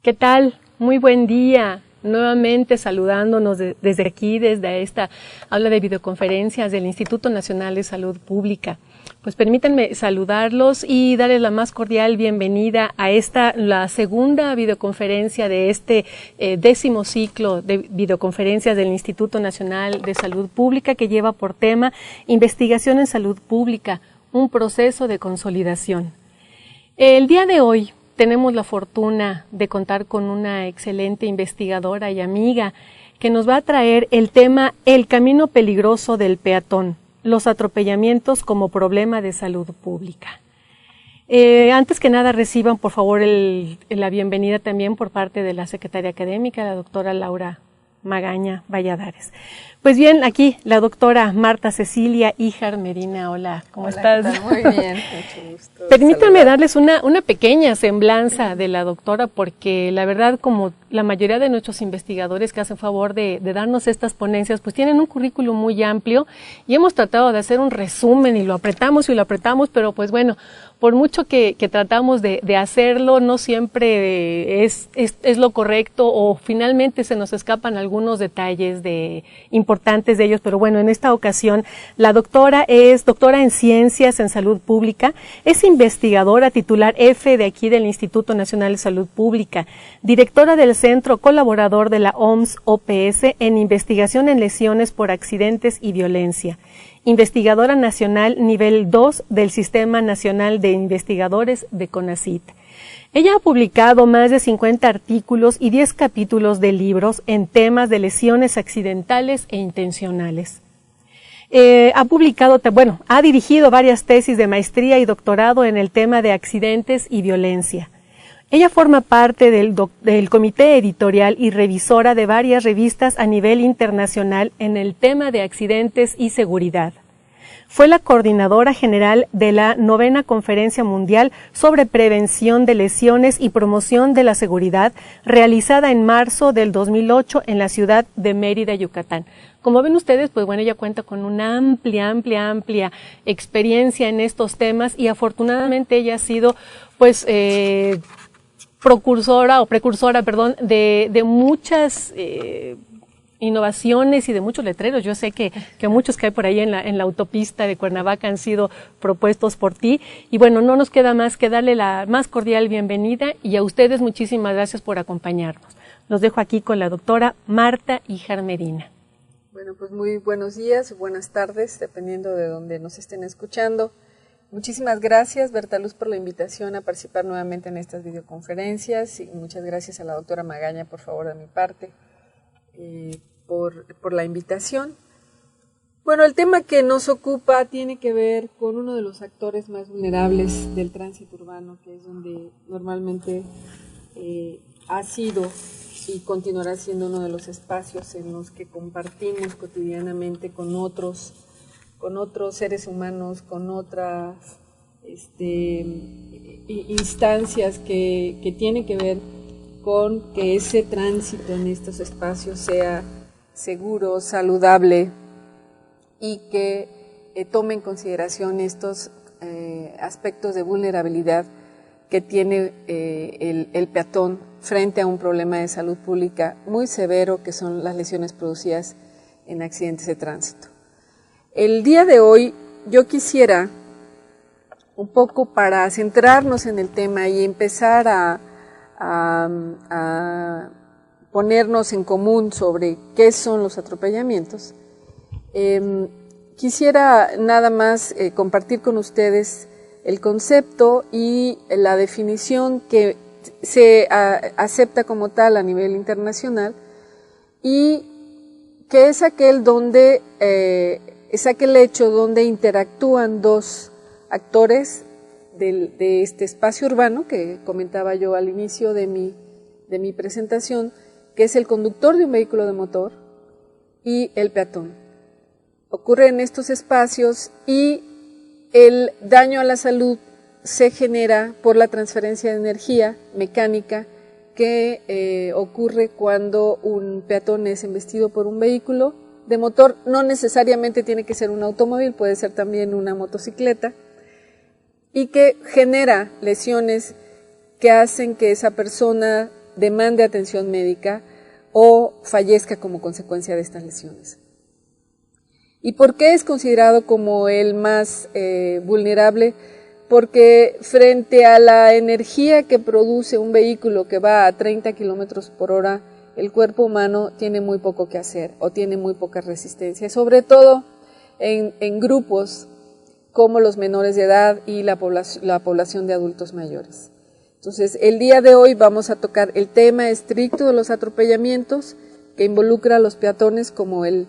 ¿Qué tal? Muy buen día. Nuevamente saludándonos desde aquí, desde esta aula de videoconferencias del Instituto Nacional de Salud Pública. Pues permítanme saludarlos y darles la más cordial bienvenida a la segunda videoconferencia de este 10º ciclo de videoconferencias del Instituto Nacional de Salud Pública, que lleva por tema Investigación en Salud Pública, un proceso de consolidación. El día de hoy tenemos la fortuna de contar con una excelente investigadora y amiga que nos va a traer el tema El camino peligroso del peatón, los atropellamientos como problema de salud pública. Antes que nada reciban por favor la bienvenida también por parte de la secretaria académica, la doctora Laura Magaña Valladares. Pues bien, aquí la doctora Marta Cecilia Híjar Medina. Hola, ¿cómo estás? ¿Qué tal? Muy bien, mucho gusto. Permítanme darles una pequeña semblanza de la doctora, porque la verdad, como la mayoría de nuestros investigadores que hacen favor de darnos estas ponencias, pues tienen un currículum muy amplio y hemos tratado de hacer un resumen y lo apretamos, pero pues bueno, por mucho que tratamos de hacerlo, no siempre es lo correcto o finalmente se nos escapan algunos detalles importantes de ellos, pero bueno, en esta ocasión la doctora es doctora en Ciencias en Salud Pública, es investigadora titular F de aquí del Instituto Nacional de Salud Pública, directora del Centro Colaborador de la OMS-OPS en Investigación en Lesiones por Accidentes y Violencia, investigadora nacional nivel 2 del Sistema Nacional de Investigadores de CONACYT. Ella ha publicado más de 50 artículos y 10 capítulos de libros en temas de lesiones accidentales e intencionales. Ha dirigido varias tesis de maestría y doctorado en el tema de accidentes y violencia. Ella forma parte del comité editorial y revisora de varias revistas a nivel internacional en el tema de accidentes y seguridad. Fue la coordinadora general de la 9ª Conferencia Mundial sobre Prevención de Lesiones y Promoción de la Seguridad, realizada en marzo del 2008 en la ciudad de Mérida, Yucatán. Como ven ustedes, pues bueno, ella cuenta con una amplia experiencia en estos temas y afortunadamente ella ha sido, pues, precursora de muchas innovaciones y de muchos letreros. Yo sé que muchos que hay por ahí en la autopista de Cuernavaca han sido propuestos por ti. Y bueno, no nos queda más que darle la más cordial bienvenida y a ustedes muchísimas gracias por acompañarnos. Los dejo aquí con la doctora Marta Híjar Medina. Bueno, pues muy buenos días, buenas tardes, dependiendo de donde nos estén escuchando. Muchísimas gracias, Berta Luz, por la invitación a participar nuevamente en estas videoconferencias y muchas gracias a la doctora Magaña, por favor, de mi parte, por la invitación. Bueno, el tema que nos ocupa tiene que ver con uno de los actores más vulnerables del tránsito urbano, que es donde normalmente ha sido y continuará siendo uno de los espacios en los que compartimos cotidianamente con otros seres humanos, con otras instancias que tienen que ver con que ese tránsito en estos espacios sea seguro, saludable y que tome en consideración estos aspectos de vulnerabilidad que tiene el peatón frente a un problema de salud pública muy severo, que son las lesiones producidas en accidentes de tránsito. El día de hoy yo quisiera, un poco para centrarnos en el tema y empezar a ponernos en común sobre qué son los atropellamientos, quisiera nada más compartir con ustedes el concepto y la definición que se acepta como tal a nivel internacional y que es aquel hecho donde interactúan dos actores de este espacio urbano que comentaba yo al inicio de mi presentación, que es el conductor de un vehículo de motor y el peatón. Ocurre en estos espacios y el daño a la salud se genera por la transferencia de energía mecánica que ocurre cuando un peatón es embestido por un vehículo de motor. No necesariamente tiene que ser un automóvil, puede ser también una motocicleta, y que genera lesiones que hacen que esa persona demande atención médica o fallezca como consecuencia de estas lesiones. ¿Y por qué es considerado como el más vulnerable? Porque frente a la energía que produce un vehículo que va a 30 kilómetros por hora, el cuerpo humano tiene muy poco que hacer o tiene muy poca resistencia, sobre todo en grupos como los menores de edad y la población de adultos mayores. Entonces, el día de hoy vamos a tocar el tema estricto de los atropellamientos que involucra a los peatones como el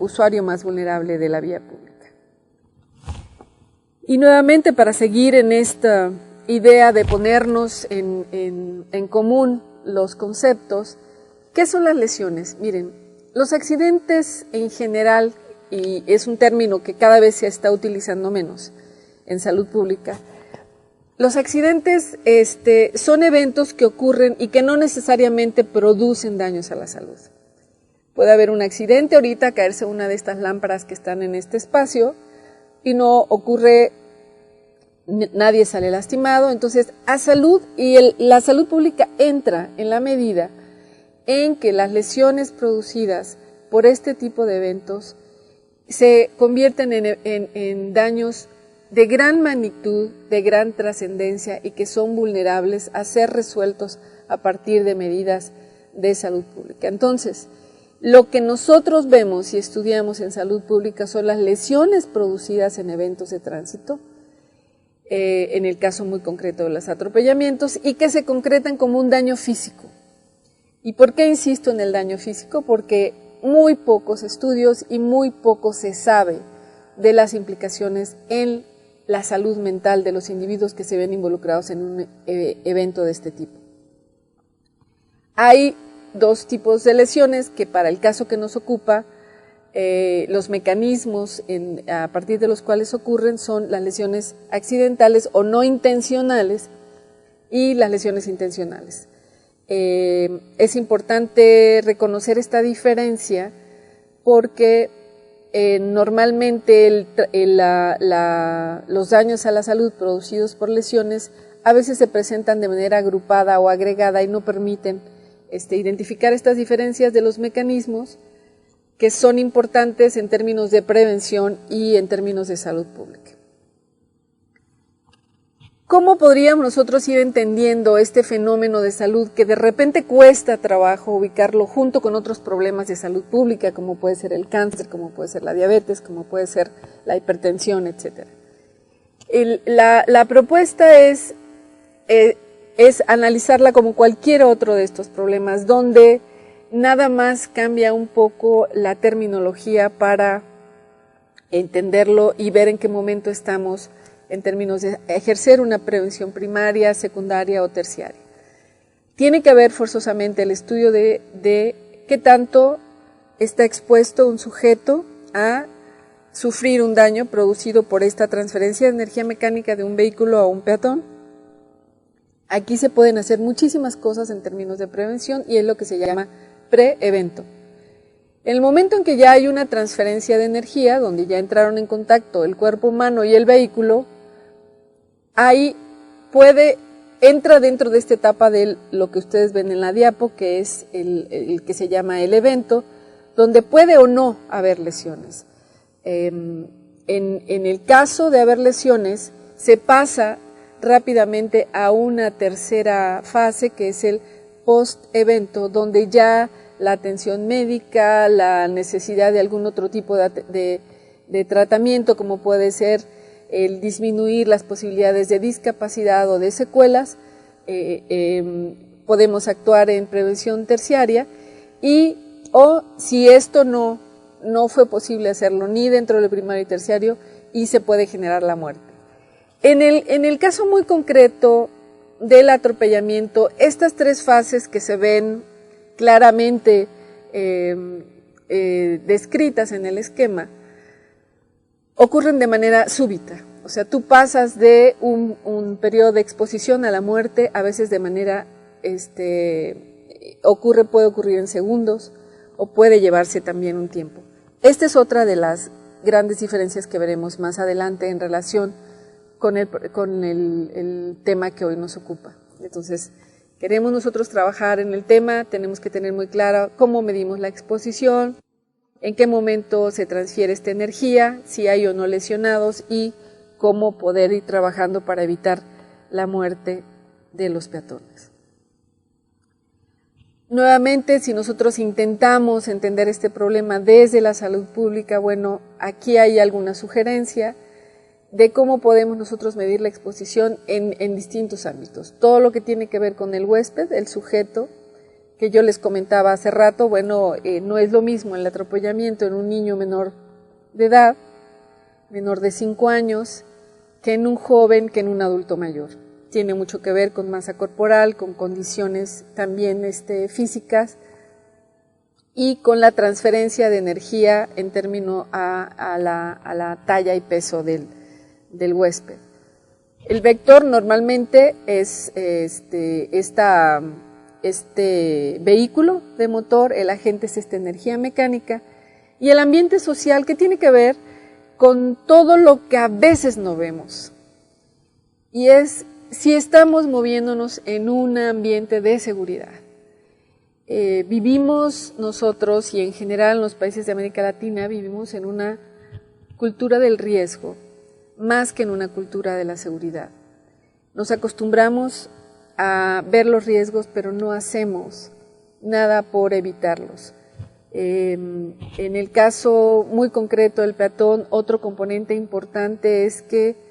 usuario más vulnerable de la vía pública. Y nuevamente, para seguir en esta idea de ponernos en común los conceptos, ¿qué son las lesiones? Miren, los accidentes en general, y es un término que cada vez se está utilizando menos en salud pública, los accidentes son eventos que ocurren y que no necesariamente producen daños a la salud. Puede haber un accidente ahorita, caerse una de estas lámparas que están en este espacio, y no ocurre, nadie sale lastimado. Entonces, a salud, y la salud pública entra en la medida en que las lesiones producidas por este tipo de eventos se convierten en daños de gran magnitud, de gran trascendencia y que son vulnerables a ser resueltos a partir de medidas de salud pública. Entonces, lo que nosotros vemos y estudiamos en salud pública son las lesiones producidas en eventos de tránsito, en el caso muy concreto de los atropellamientos, y que se concretan como un daño físico. ¿Y por qué insisto en el daño físico? Porque muy pocos estudios y muy poco se sabe de las implicaciones en la salud mental de los individuos que se ven involucrados en un evento de este tipo. Hay dos tipos de lesiones que, para el caso que nos ocupa, los mecanismos a partir de los cuales ocurren son las lesiones accidentales o no intencionales y las lesiones intencionales. Es importante reconocer esta diferencia porque normalmente los daños a la salud producidos por lesiones a veces se presentan de manera agrupada o agregada y no permiten identificar estas diferencias de los mecanismos que son importantes en términos de prevención y en términos de salud pública. ¿Cómo podríamos nosotros ir entendiendo este fenómeno de salud que de repente cuesta trabajo ubicarlo junto con otros problemas de salud pública, como puede ser el cáncer, como puede ser la diabetes, como puede ser la hipertensión, etcétera? La propuesta es analizarla como cualquier otro de estos problemas, donde nada más cambia un poco la terminología para entenderlo y ver en qué momento estamos en términos de ejercer una prevención primaria, secundaria o terciaria. Tiene que haber forzosamente el estudio de qué tanto está expuesto un sujeto a sufrir un daño producido por esta transferencia de energía mecánica de un vehículo a un peatón. Aquí se pueden hacer muchísimas cosas en términos de prevención y es lo que se llama pre-evento. En el momento en que ya hay una transferencia de energía, donde ya entraron en contacto el cuerpo humano y el vehículo, ahí entra dentro de esta etapa de lo que ustedes ven en la diapo, que es el que se llama el evento, donde puede o no haber lesiones. En el caso de haber lesiones, se pasa rápidamente a una tercera fase, que es el post-evento, donde ya la atención médica, la necesidad de algún otro tipo de tratamiento, como puede ser el disminuir las posibilidades de discapacidad o de secuelas, podemos actuar en prevención terciaria, o si esto no fue posible hacerlo ni dentro del primario y terciario, y se puede generar la muerte. En el caso muy concreto del atropellamiento, estas tres fases que se ven claramente descritas en el esquema, ocurren de manera súbita. O sea, tú pasas de un periodo de exposición a la muerte, a veces de manera, puede ocurrir en segundos, o puede llevarse también un tiempo. Esta es otra de las grandes diferencias que veremos más adelante en relación con el tema que hoy nos ocupa. Entonces, queremos nosotros trabajar en el tema, tenemos que tener muy claro cómo medimos la exposición, en qué momento se transfiere esta energía, si hay o no lesionados y cómo poder ir trabajando para evitar la muerte de los peatones. Nuevamente, si nosotros intentamos entender este problema desde la salud pública, bueno, aquí hay alguna sugerencia de cómo podemos nosotros medir la exposición en distintos ámbitos. Todo lo que tiene que ver con el huésped, el sujeto, que yo les comentaba hace rato, bueno, no es lo mismo el atropellamiento en un niño menor de edad, menor de 5 años, que en un joven, que en un adulto mayor. Tiene mucho que ver con masa corporal, con condiciones también físicas y con la transferencia de energía en términos a la talla y peso del huésped. El vector normalmente es este vehículo de motor, el agente es esta energía mecánica y el ambiente social que tiene que ver con todo lo que a veces no vemos y es si estamos moviéndonos en un ambiente de seguridad. Vivimos nosotros y en general en los países de América Latina vivimos en una cultura del riesgo más que en una cultura de la seguridad. Nos acostumbramos a ver los riesgos pero no hacemos nada por evitarlos. En el caso muy concreto del peatón, otro componente importante es que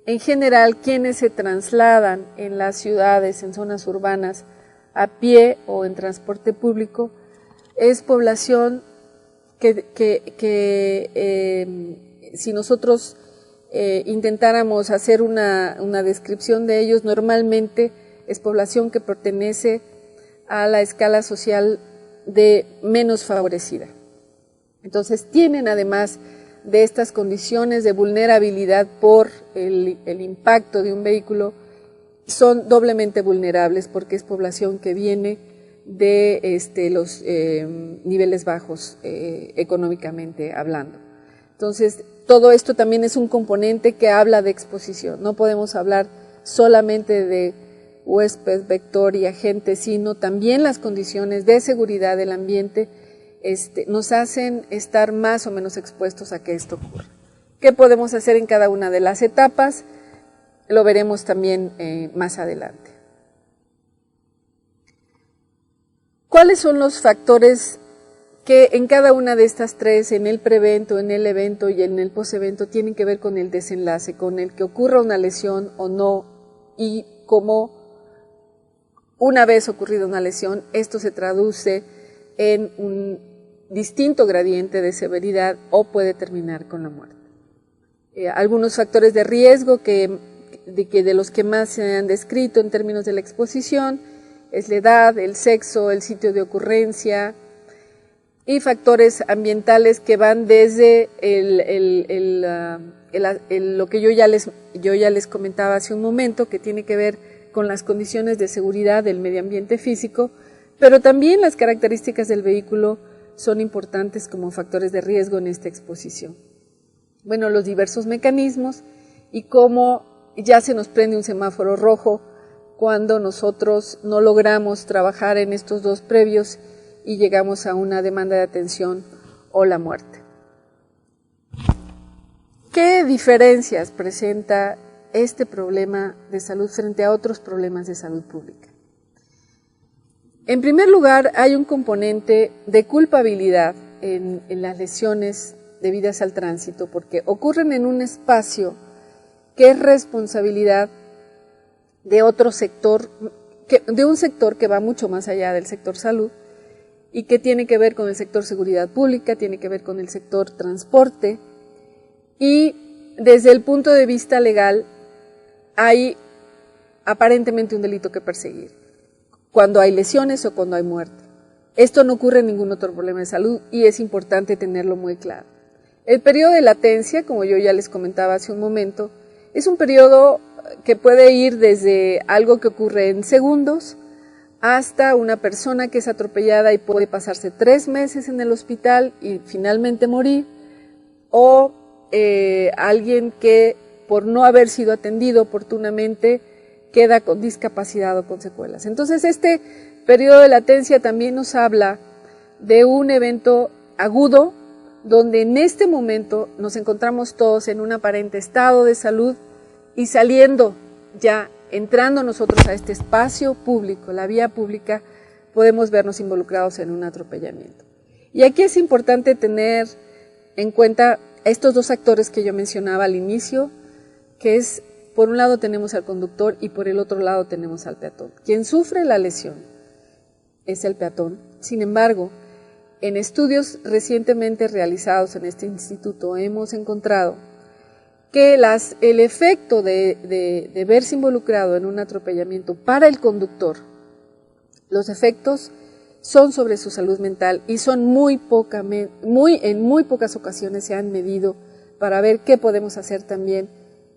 en general, quienes se trasladan en las ciudades, en zonas urbanas, a pie o en transporte público, es población si nosotros intentáramos hacer una descripción de ellos, normalmente es población que pertenece a la escala social de menos favorecida. Entonces, tienen además de estas condiciones de vulnerabilidad por el impacto de un vehículo, son doblemente vulnerables porque es población que viene de los niveles bajos económicamente hablando. Entonces, todo esto también es un componente que habla de exposición. No podemos hablar solamente de huésped, vector y agente, sino también las condiciones de seguridad del ambiente nos hacen estar más o menos expuestos a que esto ocurra. ¿Qué podemos hacer en cada una de las etapas? Lo veremos también más adelante. ¿Cuáles son los factores que en cada una de estas tres, en el prevento, en el evento y en el posevento, tienen que ver con el desenlace, con el que ocurra una lesión o no, y cómo una vez ocurrida una lesión, esto se traduce en un distinto gradiente de severidad o puede terminar con la muerte. Algunos factores de riesgo de los que más se han descrito en términos de la exposición es la edad, el sexo, el sitio de ocurrencia y factores ambientales que van desde lo que yo ya les comentaba hace un momento, que tiene que ver con las condiciones de seguridad del medio ambiente físico, pero también las características del vehículo son importantes como factores de riesgo en esta exposición. Bueno, los diversos mecanismos y cómo ya se nos prende un semáforo rojo cuando nosotros no logramos trabajar en estos dos previos y llegamos a una demanda de atención o la muerte. ¿Qué diferencias presenta este problema de salud frente a otros problemas de salud pública? En primer lugar, hay un componente de culpabilidad en las lesiones debidas al tránsito, porque ocurren en un espacio que es responsabilidad de otro sector, de un sector que va mucho más allá del sector salud y que tiene que ver con el sector seguridad pública, tiene que ver con el sector transporte, y desde el punto de vista legal hay aparentemente un delito que perseguir cuando hay lesiones o cuando hay muerte. Esto no ocurre en ningún otro problema de salud y es importante tenerlo muy claro. El periodo de latencia, como yo ya les comentaba hace un momento, es un periodo que puede ir desde algo que ocurre en segundos hasta una persona que es atropellada y puede pasarse 3 meses en el hospital y finalmente morir, o alguien que por no haber sido atendido oportunamente queda con discapacidad o con secuelas. Entonces, este periodo de latencia también nos habla de un evento agudo, donde en este momento nos encontramos todos en un aparente estado de salud y saliendo ya, entrando nosotros a este espacio público, la vía pública, podemos vernos involucrados en un atropellamiento. Y aquí es importante tener en cuenta estos dos actores que yo mencionaba al inicio, que es, por un lado tenemos al conductor y por el otro lado tenemos al peatón. Quien sufre la lesión es el peatón. Sin embargo, en estudios recientemente realizados en este instituto hemos encontrado que el efecto de verse involucrado en un atropellamiento para el conductor, los efectos son sobre su salud mental y son en muy pocas ocasiones se han medido para ver qué podemos hacer también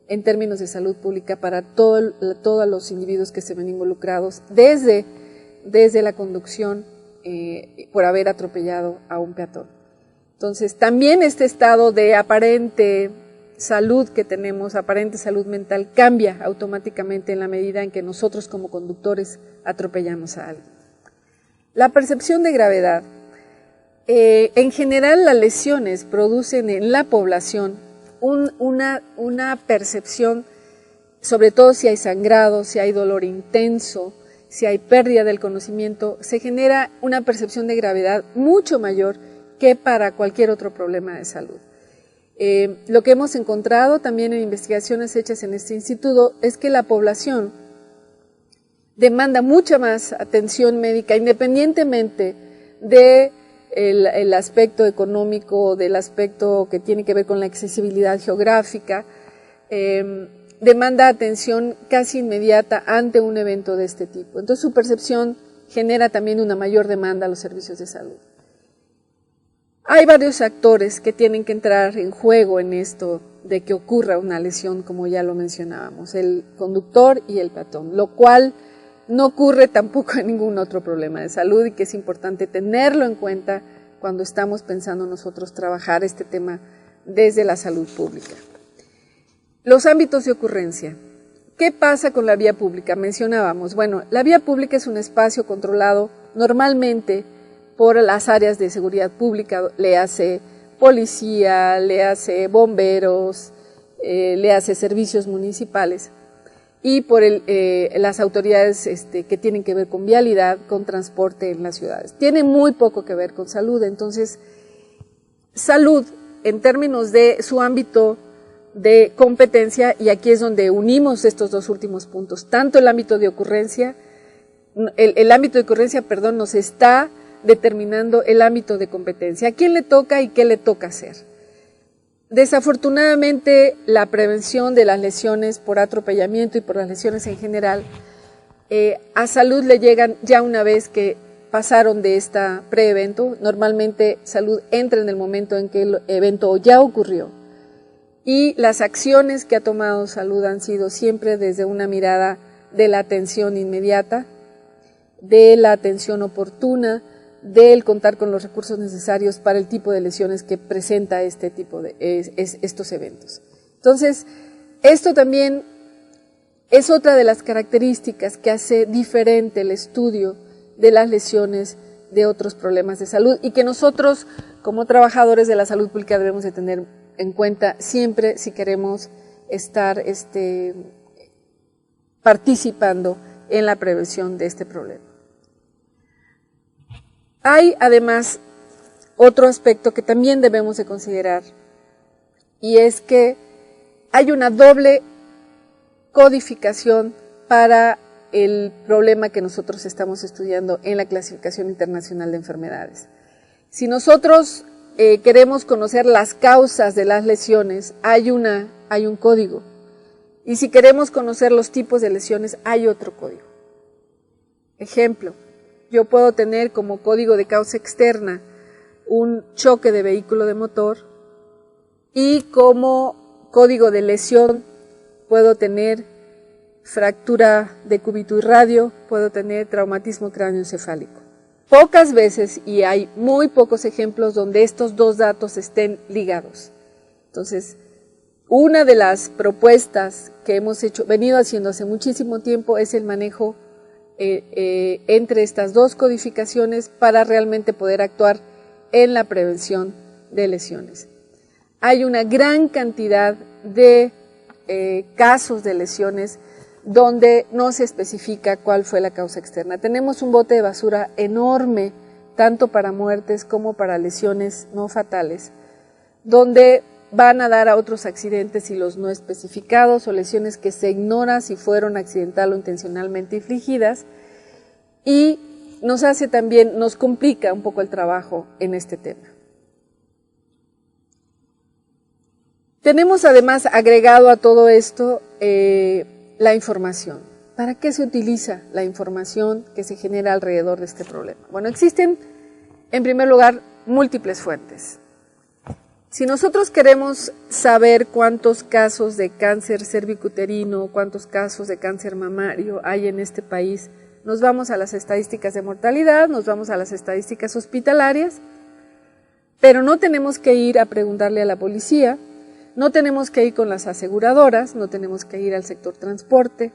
en términos de salud pública para todos los individuos que se ven involucrados desde la conducción por haber atropellado a un peatón. Entonces, también este estado de aparente salud que tenemos, aparente salud mental, cambia automáticamente en la medida en que nosotros como conductores atropellamos a alguien. La percepción de gravedad. En general, las lesiones producen en la población una percepción, sobre todo si hay sangrado, si hay dolor intenso, si hay pérdida del conocimiento, se genera una percepción de gravedad mucho mayor que para cualquier otro problema de salud. Lo que hemos encontrado también en investigaciones hechas en este instituto es que la población demanda mucha más atención médica, independientemente del aspecto económico, del aspecto que tiene que ver con la accesibilidad geográfica, demanda atención casi inmediata ante un evento de este tipo. Entonces su percepción genera también una mayor demanda a los servicios de salud. Hay varios actores que tienen que entrar en juego en esto de que ocurra una lesión, como ya lo mencionábamos, el conductor y el peatón, lo cual no ocurre tampoco en ningún otro problema de salud y que es importante tenerlo en cuenta cuando estamos pensando nosotros trabajar este tema desde la salud pública. Los ámbitos de ocurrencia. ¿Qué pasa con la vía pública? Mencionábamos, bueno, la vía pública es un espacio controlado normalmente por las áreas de seguridad pública, le hace policía, le hace bomberos, le hace servicios municipales y por las autoridades que tienen que ver con vialidad, con transporte en las ciudades. Tiene muy poco que ver con salud, entonces salud en términos de su ámbito de competencia, y aquí es donde unimos estos dos últimos puntos, tanto el ámbito de ocurrencia, nos está determinando el ámbito de competencia, a quién le toca y qué le toca hacer. Desafortunadamente, la prevención de las lesiones por atropellamiento y por las lesiones en general, a salud le llegan ya una vez que pasaron de esta preevento. Normalmente salud entra en el momento en que el evento ya ocurrió. Y las acciones que ha tomado salud han sido siempre desde una mirada de la atención inmediata, de la atención oportuna, del contar con los recursos necesarios para el tipo de lesiones que presenta estos eventos. Entonces, esto también es otra de las características que hace diferente el estudio de las lesiones de otros problemas de salud y que nosotros, como trabajadores de la salud pública, debemos de tener en cuenta siempre si queremos estar participando en la prevención de este problema. Hay además otro aspecto que también debemos de considerar, y es que hay una doble codificación para el problema que nosotros estamos estudiando en la clasificación internacional de enfermedades. Si nosotros queremos conocer las causas de las lesiones, hay un código, y si queremos conocer los tipos de lesiones, hay otro código. Ejemplo, yo puedo tener como código de causa externa un choque de vehículo de motor y como código de lesión puedo tener fractura de cúbito y radio, puedo tener traumatismo cráneoencefálico. Pocas veces, y hay muy pocos ejemplos donde estos dos datos estén ligados. Entonces, Una de las propuestas que hemos venido haciendo hace muchísimo tiempo es el manejo entre estas dos codificaciones para realmente poder actuar en la prevención de lesiones. Hay una gran cantidad de casos de lesiones donde no se especifica cuál fue la causa externa. Tenemos un bote de basura enorme, tanto para muertes como para lesiones no fatales, donde van a dar a otros accidentes y los no especificados o lesiones que se ignora si fueron accidental o intencionalmente infligidas, y nos complica un poco el trabajo en este tema. Tenemos además agregado a todo esto la información. ¿Para qué se utiliza la información que se genera alrededor de este problema? Bueno, existen en primer lugar múltiples fuentes. Si nosotros queremos saber cuántos casos de cáncer cervicuterino, cuántos casos de cáncer mamario hay en este país, nos vamos a las estadísticas de mortalidad, nos vamos a las estadísticas hospitalarias, pero no tenemos que ir a preguntarle a la policía, no tenemos que ir con las aseguradoras, no tenemos que ir al sector transporte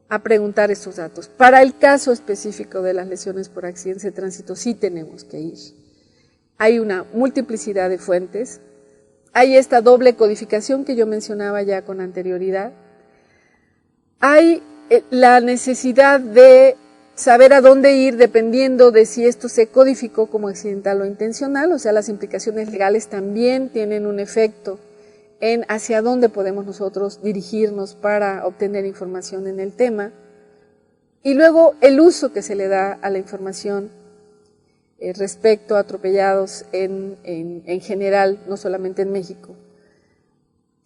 a preguntar estos datos. Para el caso específico de las lesiones por accidentes de tránsito sí tenemos que ir. Hay una multiplicidad de fuentes, hay esta doble codificación que yo mencionaba ya con anterioridad, hay la necesidad de saber a dónde ir dependiendo de si esto se codificó como accidental o intencional, o sea, las implicaciones legales también tienen un efecto en hacia dónde podemos nosotros dirigirnos para obtener información en el tema, y luego el uso que se le da a la información respecto a atropellados en general, no solamente en México,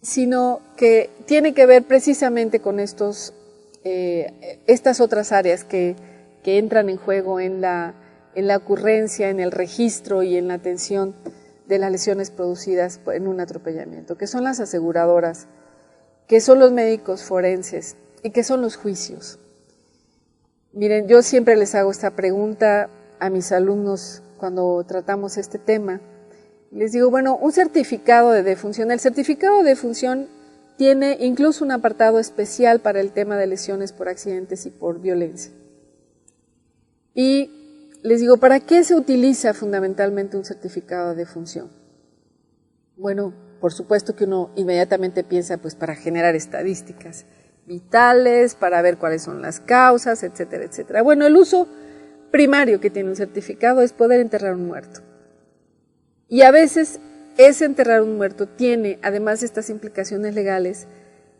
sino que tiene que ver precisamente con estas otras áreas que entran en juego en la ocurrencia, en el registro y en la atención de las lesiones producidas en un atropellamiento, que son las aseguradoras, que son los médicos forenses y que son los juicios. Miren, yo siempre les hago esta pregunta a mis alumnos cuando tratamos este tema. Les digo, bueno, un certificado de defunción. El certificado de defunción tiene incluso un apartado especial para el tema de lesiones por accidentes y por violencia. Y les digo, ¿para qué se utiliza fundamentalmente un certificado de defunción? Bueno, por supuesto que uno inmediatamente piensa pues para generar estadísticas vitales, para ver cuáles son las causas, etcétera, etcétera. Bueno, el uso primario que tiene un certificado es poder enterrar un muerto. Y a veces ese enterrar un muerto tiene, además de estas implicaciones legales,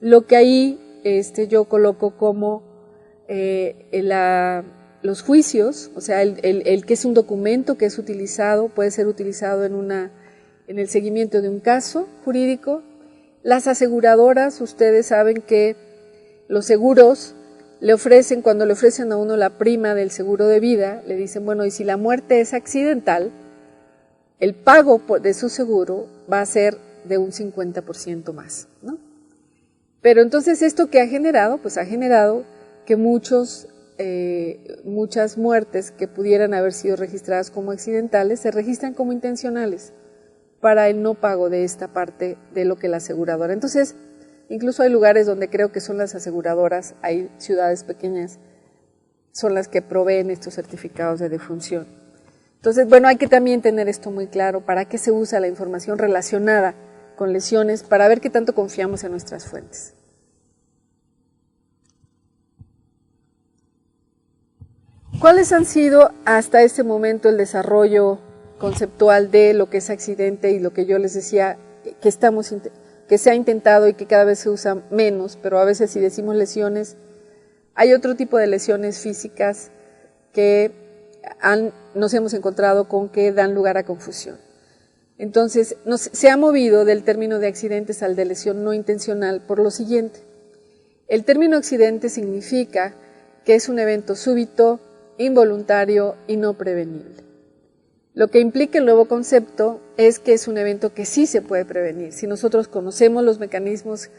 lo que ahí yo coloco como los juicios, o sea, el que es un documento que es utilizado, puede ser utilizado en el seguimiento de un caso jurídico. Las aseguradoras, ustedes saben que los seguros le ofrecen, cuando le ofrecen a uno la prima del seguro de vida, le dicen, bueno, y si la muerte es accidental, el pago de su seguro va a ser de un 50% más, ¿no? Pero entonces esto que ha generado, pues ha generado que muchas muertes que pudieran haber sido registradas como accidentales se registran como intencionales para el no pago de esta parte de lo que la aseguradora. Entonces, incluso hay lugares donde creo que son las aseguradoras, hay ciudades pequeñas, son las que proveen estos certificados de defunción. Entonces, bueno, hay que también tener esto muy claro, para qué se usa la información relacionada con lesiones, para ver qué tanto confiamos en nuestras fuentes. ¿Cuáles han sido hasta este momento el desarrollo conceptual de lo que es accidente y lo que yo les decía que se ha intentado y que cada vez se usa menos, pero a veces si decimos lesiones, hay otro tipo de lesiones físicas que nos hemos encontrado con que dan lugar a confusión. Entonces, se ha movido del término de accidentes al de lesión no intencional por lo siguiente. El término accidente significa que es un evento súbito, involuntario y no prevenible. Lo que implica el nuevo concepto es que es un evento que sí se puede prevenir. Si nosotros conocemos los mecanismos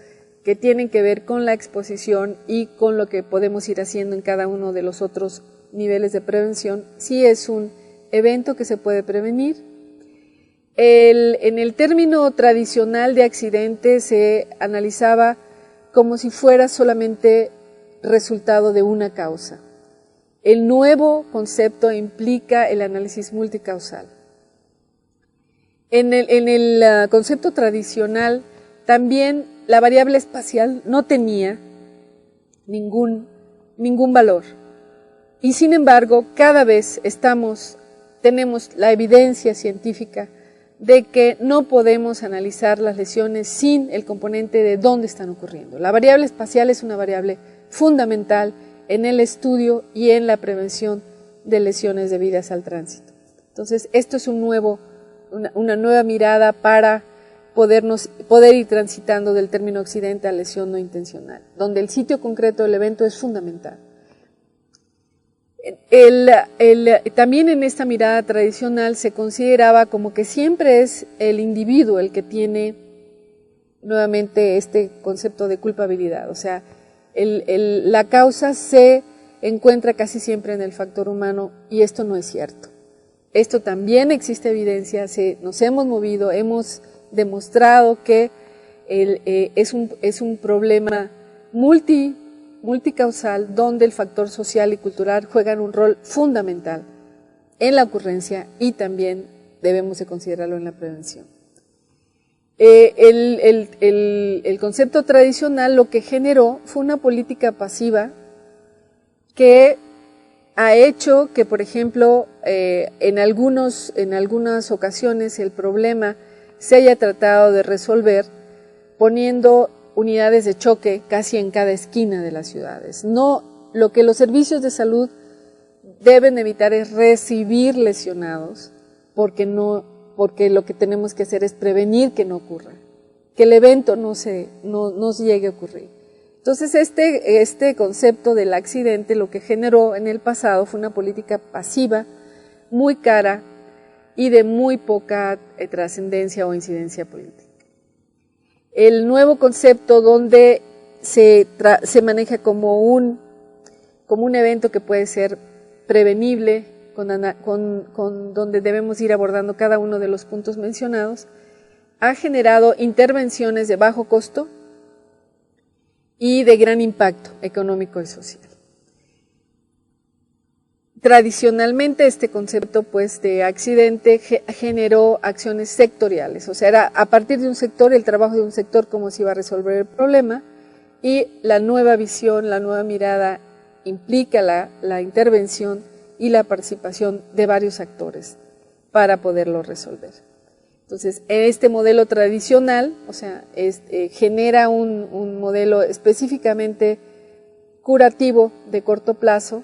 que tienen que ver con la exposición y con lo que podemos ir haciendo en cada uno de los otros niveles de prevención, sí es un evento que se puede prevenir. En el término tradicional de accidente se analizaba como si fuera solamente resultado de una causa. El nuevo concepto implica el análisis multicausal. En el concepto tradicional también la variable espacial no tenía ningún valor. Y sin embargo, cada vez tenemos la evidencia científica de que no podemos analizar las lesiones sin el componente de dónde están ocurriendo. La variable espacial es una variable fundamental en el estudio y en la prevención de lesiones debidas al tránsito. Entonces, esto es una nueva mirada para poder ir transitando del término accidente a lesión no intencional, donde el sitio concreto del evento es fundamental. También en esta mirada tradicional se consideraba como que siempre es el individuo el que tiene nuevamente este concepto de culpabilidad, o sea, la causa se encuentra casi siempre en el factor humano y esto no es cierto. Esto también existe evidencia, nos hemos movido, hemos demostrado que es un problema multicausal donde el factor social y cultural juegan un rol fundamental en la ocurrencia y también debemos de considerarlo en la prevención. El concepto tradicional lo que generó fue una política pasiva que ha hecho que, por ejemplo, en algunas ocasiones el problema se haya tratado de resolver poniendo unidades de choque casi en cada esquina de las ciudades. No, lo que los servicios de salud deben evitar es recibir lesionados, porque lo que tenemos que hacer es prevenir que no ocurra, que el evento no llegue a ocurrir. Entonces, este concepto del accidente lo que generó en el pasado fue una política pasiva, muy cara y de muy poca trascendencia o incidencia política. El nuevo concepto donde se maneja como un evento que puede ser prevenible, donde debemos ir abordando cada uno de los puntos mencionados, ha generado intervenciones de bajo costo y de gran impacto económico y social. Tradicionalmente este concepto de accidente generó acciones sectoriales, o sea, era a partir de un sector, el trabajo de un sector, cómo se iba a resolver el problema, y la nueva visión, la nueva mirada implica la intervención y la participación de varios actores para poderlo resolver. Entonces, en este modelo tradicional, o sea, genera un modelo específicamente curativo de corto plazo,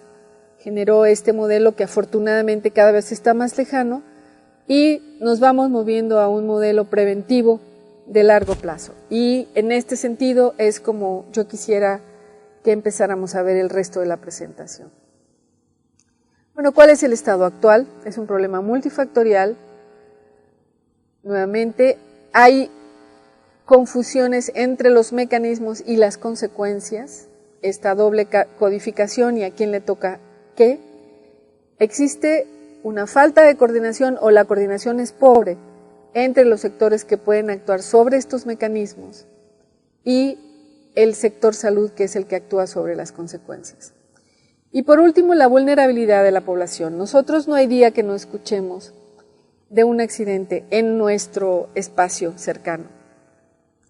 generó este modelo que afortunadamente cada vez está más lejano y nos vamos moviendo a un modelo preventivo de largo plazo. Y en este sentido es como yo quisiera que empezáramos a ver el resto de la presentación. Bueno, ¿cuál es el estado actual? Es un problema multifactorial. Nuevamente, hay confusiones entre los mecanismos y las consecuencias, esta doble codificación y a quién le toca qué. Existe una falta de coordinación o la coordinación es pobre entre los sectores que pueden actuar sobre estos mecanismos y el sector salud, que es el que actúa sobre las consecuencias. Y por último, la vulnerabilidad de la población. Nosotros no hay día que no escuchemos de un accidente en nuestro espacio cercano.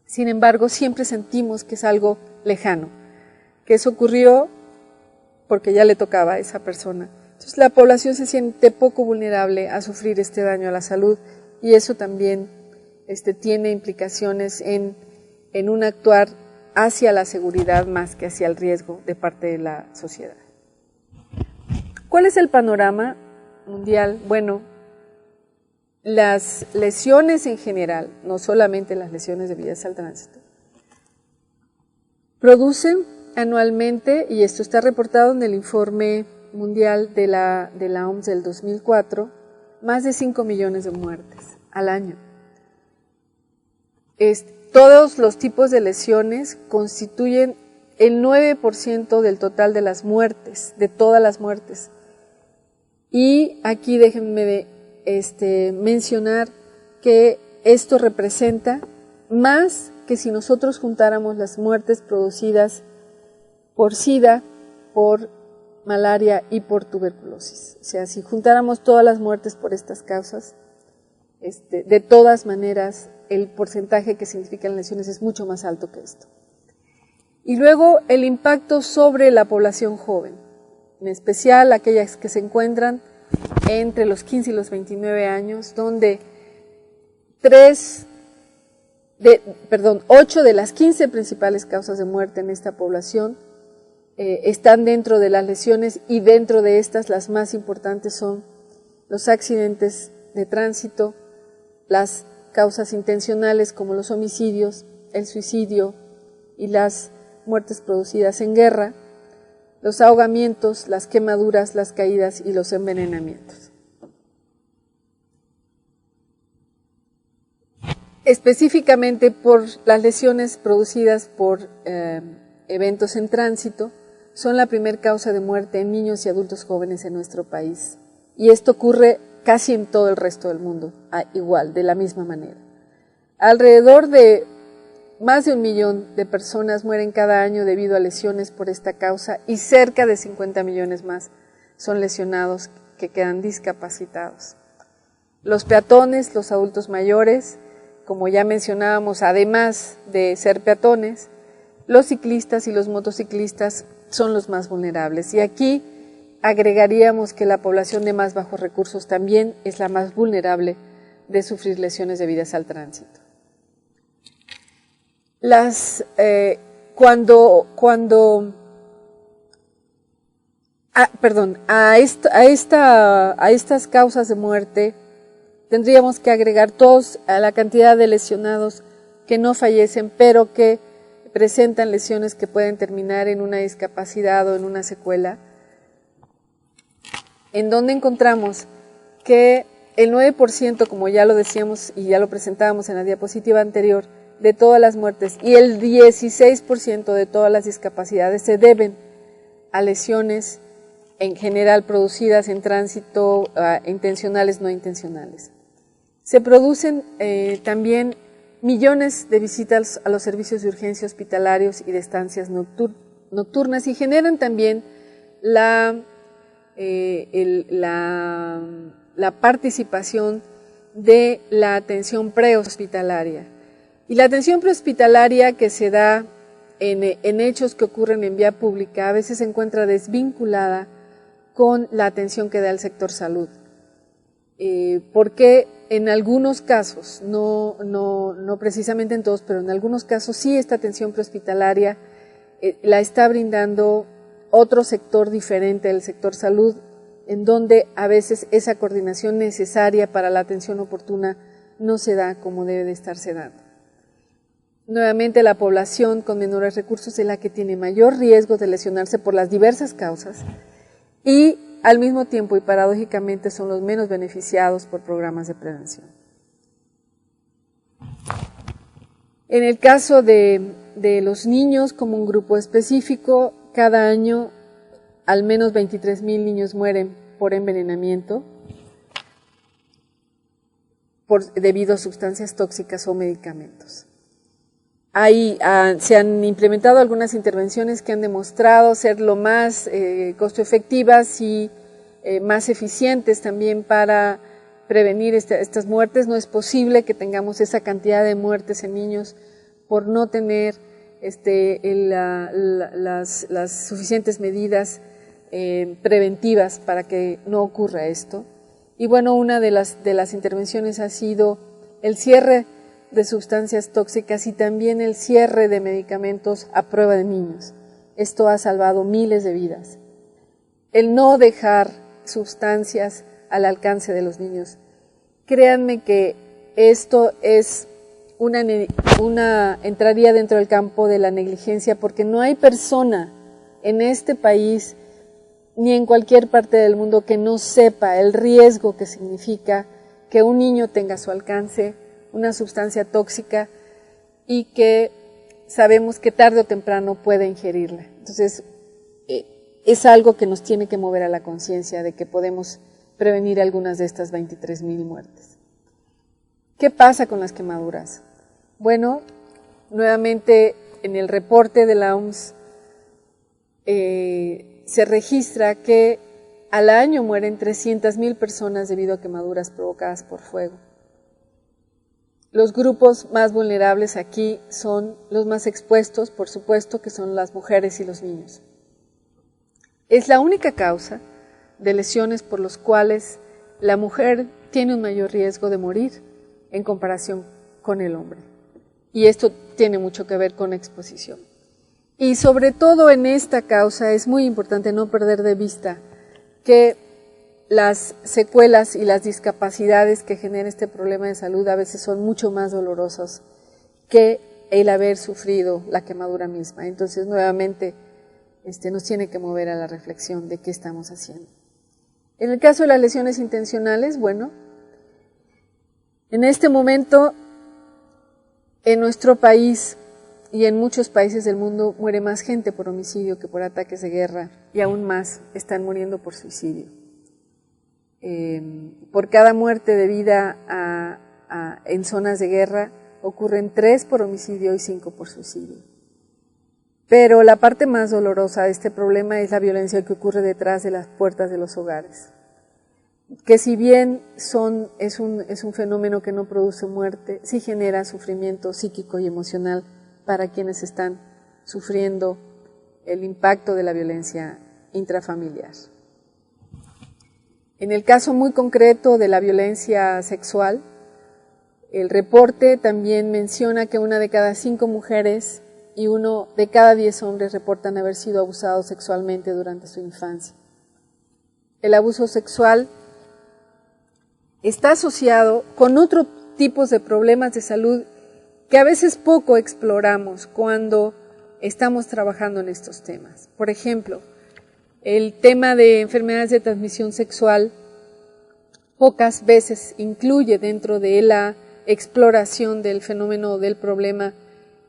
Sin embargo, siempre sentimos que es algo lejano, que eso ocurrió porque ya le tocaba a esa persona. Entonces la población se siente poco vulnerable a sufrir este daño a la salud y eso también tiene implicaciones en un actuar hacia la seguridad más que hacia el riesgo de parte de la sociedad. ¿Cuál es el panorama mundial? Bueno, las lesiones en general, no solamente las lesiones debidas al tránsito, producen anualmente, y esto está reportado en el informe mundial de la OMS del 2004, más de 5 millones de muertes al año. Todos los tipos de lesiones constituyen el 9% del total de las muertes, de todas las muertes. Y aquí déjenme mencionar que esto representa más que si nosotros juntáramos las muertes producidas por SIDA, por malaria y por tuberculosis. O sea, si juntáramos todas las muertes por estas causas, de todas maneras el porcentaje que significan lesiones es mucho más alto que esto. Y luego el impacto sobre la población joven, en especial aquellas que se encuentran entre los 15 y los 29 años, donde 8 de las 15 principales causas de muerte en esta población están dentro de las lesiones, y dentro de estas las más importantes son los accidentes de tránsito, las causas intencionales como los homicidios, el suicidio y las muertes producidas en guerra, los ahogamientos, las quemaduras, las caídas y los envenenamientos. Específicamente por las lesiones producidas por eventos en tránsito, son la primera causa de muerte en niños y adultos jóvenes en nuestro país. Y esto ocurre casi en todo el resto del mundo, igual, de la misma manera. Alrededor de más de 1 millón de personas mueren cada año debido a lesiones por esta causa, y cerca de 50 millones más son lesionados que quedan discapacitados. Los peatones, los adultos mayores, como ya mencionábamos, además de ser peatones, los ciclistas y los motociclistas son los más vulnerables. Y aquí agregaríamos que la población de más bajos recursos también es la más vulnerable de sufrir lesiones debidas al tránsito. A estas causas de muerte tendríamos que agregar todos a la cantidad de lesionados que no fallecen, pero que presentan lesiones que pueden terminar en una discapacidad o en una secuela, en donde encontramos que el 9%, como ya lo decíamos y ya lo presentábamos en la diapositiva anterior, de todas las muertes, y el 16% de todas las discapacidades se deben a lesiones en general producidas en tránsito, intencionales, no intencionales. Se producen también millones de visitas a los servicios de urgencia hospitalarios y de estancias nocturnas, y generan también la participación de la atención prehospitalaria. Y la atención prehospitalaria que se da en hechos que ocurren en vía pública a veces se encuentra desvinculada con la atención que da el sector salud. Porque en algunos casos, no precisamente en todos, pero en algunos casos sí, esta atención prehospitalaria la está brindando otro sector diferente del sector salud, en donde a veces esa coordinación necesaria para la atención oportuna no se da como debe de estarse dando. Nuevamente, la población con menores recursos es la que tiene mayor riesgo de lesionarse por las diversas causas, y al mismo tiempo y paradójicamente son los menos beneficiados por programas de prevención. En el caso de los niños como un grupo específico, cada año al menos 23,000 niños mueren por envenenamiento debido a sustancias tóxicas o medicamentos. Se han implementado algunas intervenciones que han demostrado ser lo más costo efectivas y más eficientes también para prevenir estas muertes. No es posible que tengamos esa cantidad de muertes en niños por no tener las suficientes medidas preventivas para que no ocurra esto. Y bueno, una de las intervenciones ha sido el cierre de sustancias tóxicas y también el cierre de medicamentos a prueba de niños. Esto ha salvado miles de vidas. El no dejar sustancias al alcance de los niños. Créanme que esto es entraría dentro del campo de la negligencia, porque no hay persona en este país ni en cualquier parte del mundo que no sepa el riesgo que significa que un niño tenga a su alcance una sustancia tóxica y que sabemos que tarde o temprano puede ingerirla. Entonces, es algo que nos tiene que mover a la conciencia de que podemos prevenir algunas de estas 23,000 muertes. ¿Qué pasa con las quemaduras? Bueno, nuevamente en el reporte de la OMS se registra que al año mueren 300,000 personas debido a quemaduras provocadas por fuego. Los grupos más vulnerables aquí son los más expuestos, por supuesto, que son las mujeres y los niños. Es la única causa de lesiones por los cuales la mujer tiene un mayor riesgo de morir en comparación con el hombre. Y esto tiene mucho que ver con exposición. Y sobre todo en esta causa es muy importante no perder de vista que las secuelas y las discapacidades que genera este problema de salud a veces son mucho más dolorosos que el haber sufrido la quemadura misma. Entonces, nuevamente, nos tiene que mover a la reflexión de qué estamos haciendo. En el caso de las lesiones intencionales, bueno, en este momento, en nuestro país y en muchos países del mundo muere más gente por homicidio que por ataques de guerra, y aún más están muriendo por suicidio. Por cada muerte debida en zonas de guerra ocurren 3 por homicidio y 5 por suicidio. Pero la parte más dolorosa de este problema es la violencia que ocurre detrás de las puertas de los hogares, que si bien es un fenómeno que no produce muerte, sí genera sufrimiento psíquico y emocional para quienes están sufriendo el impacto de la violencia intrafamiliar. En el caso muy concreto de la violencia sexual, el reporte también menciona que 1 de cada 5 mujeres y 1 de cada 10 hombres reportan haber sido abusados sexualmente durante su infancia. El abuso sexual está asociado con otros tipos de problemas de salud que a veces poco exploramos cuando estamos trabajando en estos temas. Por ejemplo, el tema de enfermedades de transmisión sexual pocas veces incluye dentro de la exploración del fenómeno o del problema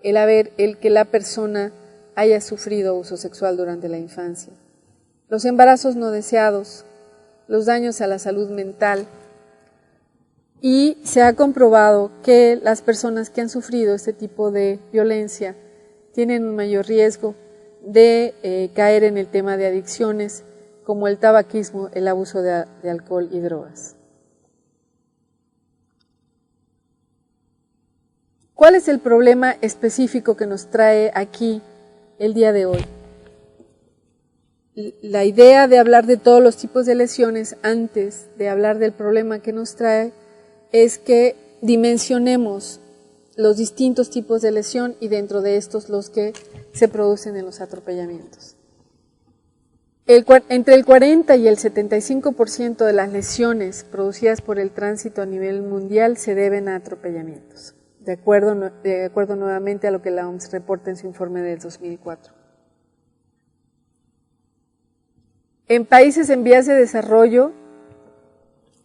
el que la persona haya sufrido abuso sexual durante la infancia. Los embarazos no deseados, los daños a la salud mental, y se ha comprobado que las personas que han sufrido este tipo de violencia tienen un mayor riesgo de caer en el tema de adicciones como el tabaquismo, el abuso de alcohol y drogas. ¿Cuál es el problema específico que nos trae aquí el día de hoy? La idea de hablar de todos los tipos de lesiones antes de hablar del problema que nos trae es que dimensionemos los distintos tipos de lesión y dentro de estos los que se producen en los atropellamientos. Entre el 40 y el 75% de las lesiones producidas por el tránsito a nivel mundial se deben a atropellamientos, de acuerdo nuevamente a lo que la OMS reporta en su informe del 2004. En países en vías de desarrollo,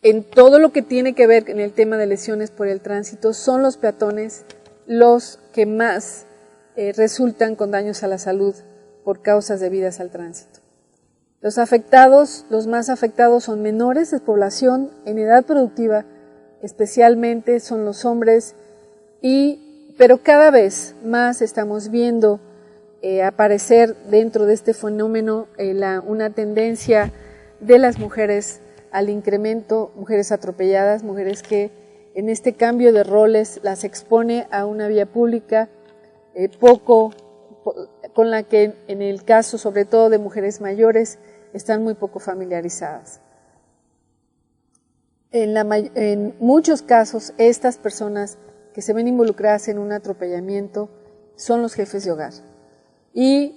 en todo lo que tiene que ver con el tema de lesiones por el tránsito, son los peatones los que más resultan con daños a la salud por causas debidas al tránsito. Los más afectados son menores de población en edad productiva, especialmente son los hombres, pero cada vez más estamos viendo aparecer dentro de este fenómeno una tendencia de las mujeres al incremento, mujeres atropelladas, mujeres que en este cambio de roles las expone a una vía pública con la que en el caso sobre todo de mujeres mayores están muy poco familiarizadas. En muchos casos estas personas que se ven involucradas en un atropellamiento son los jefes de hogar y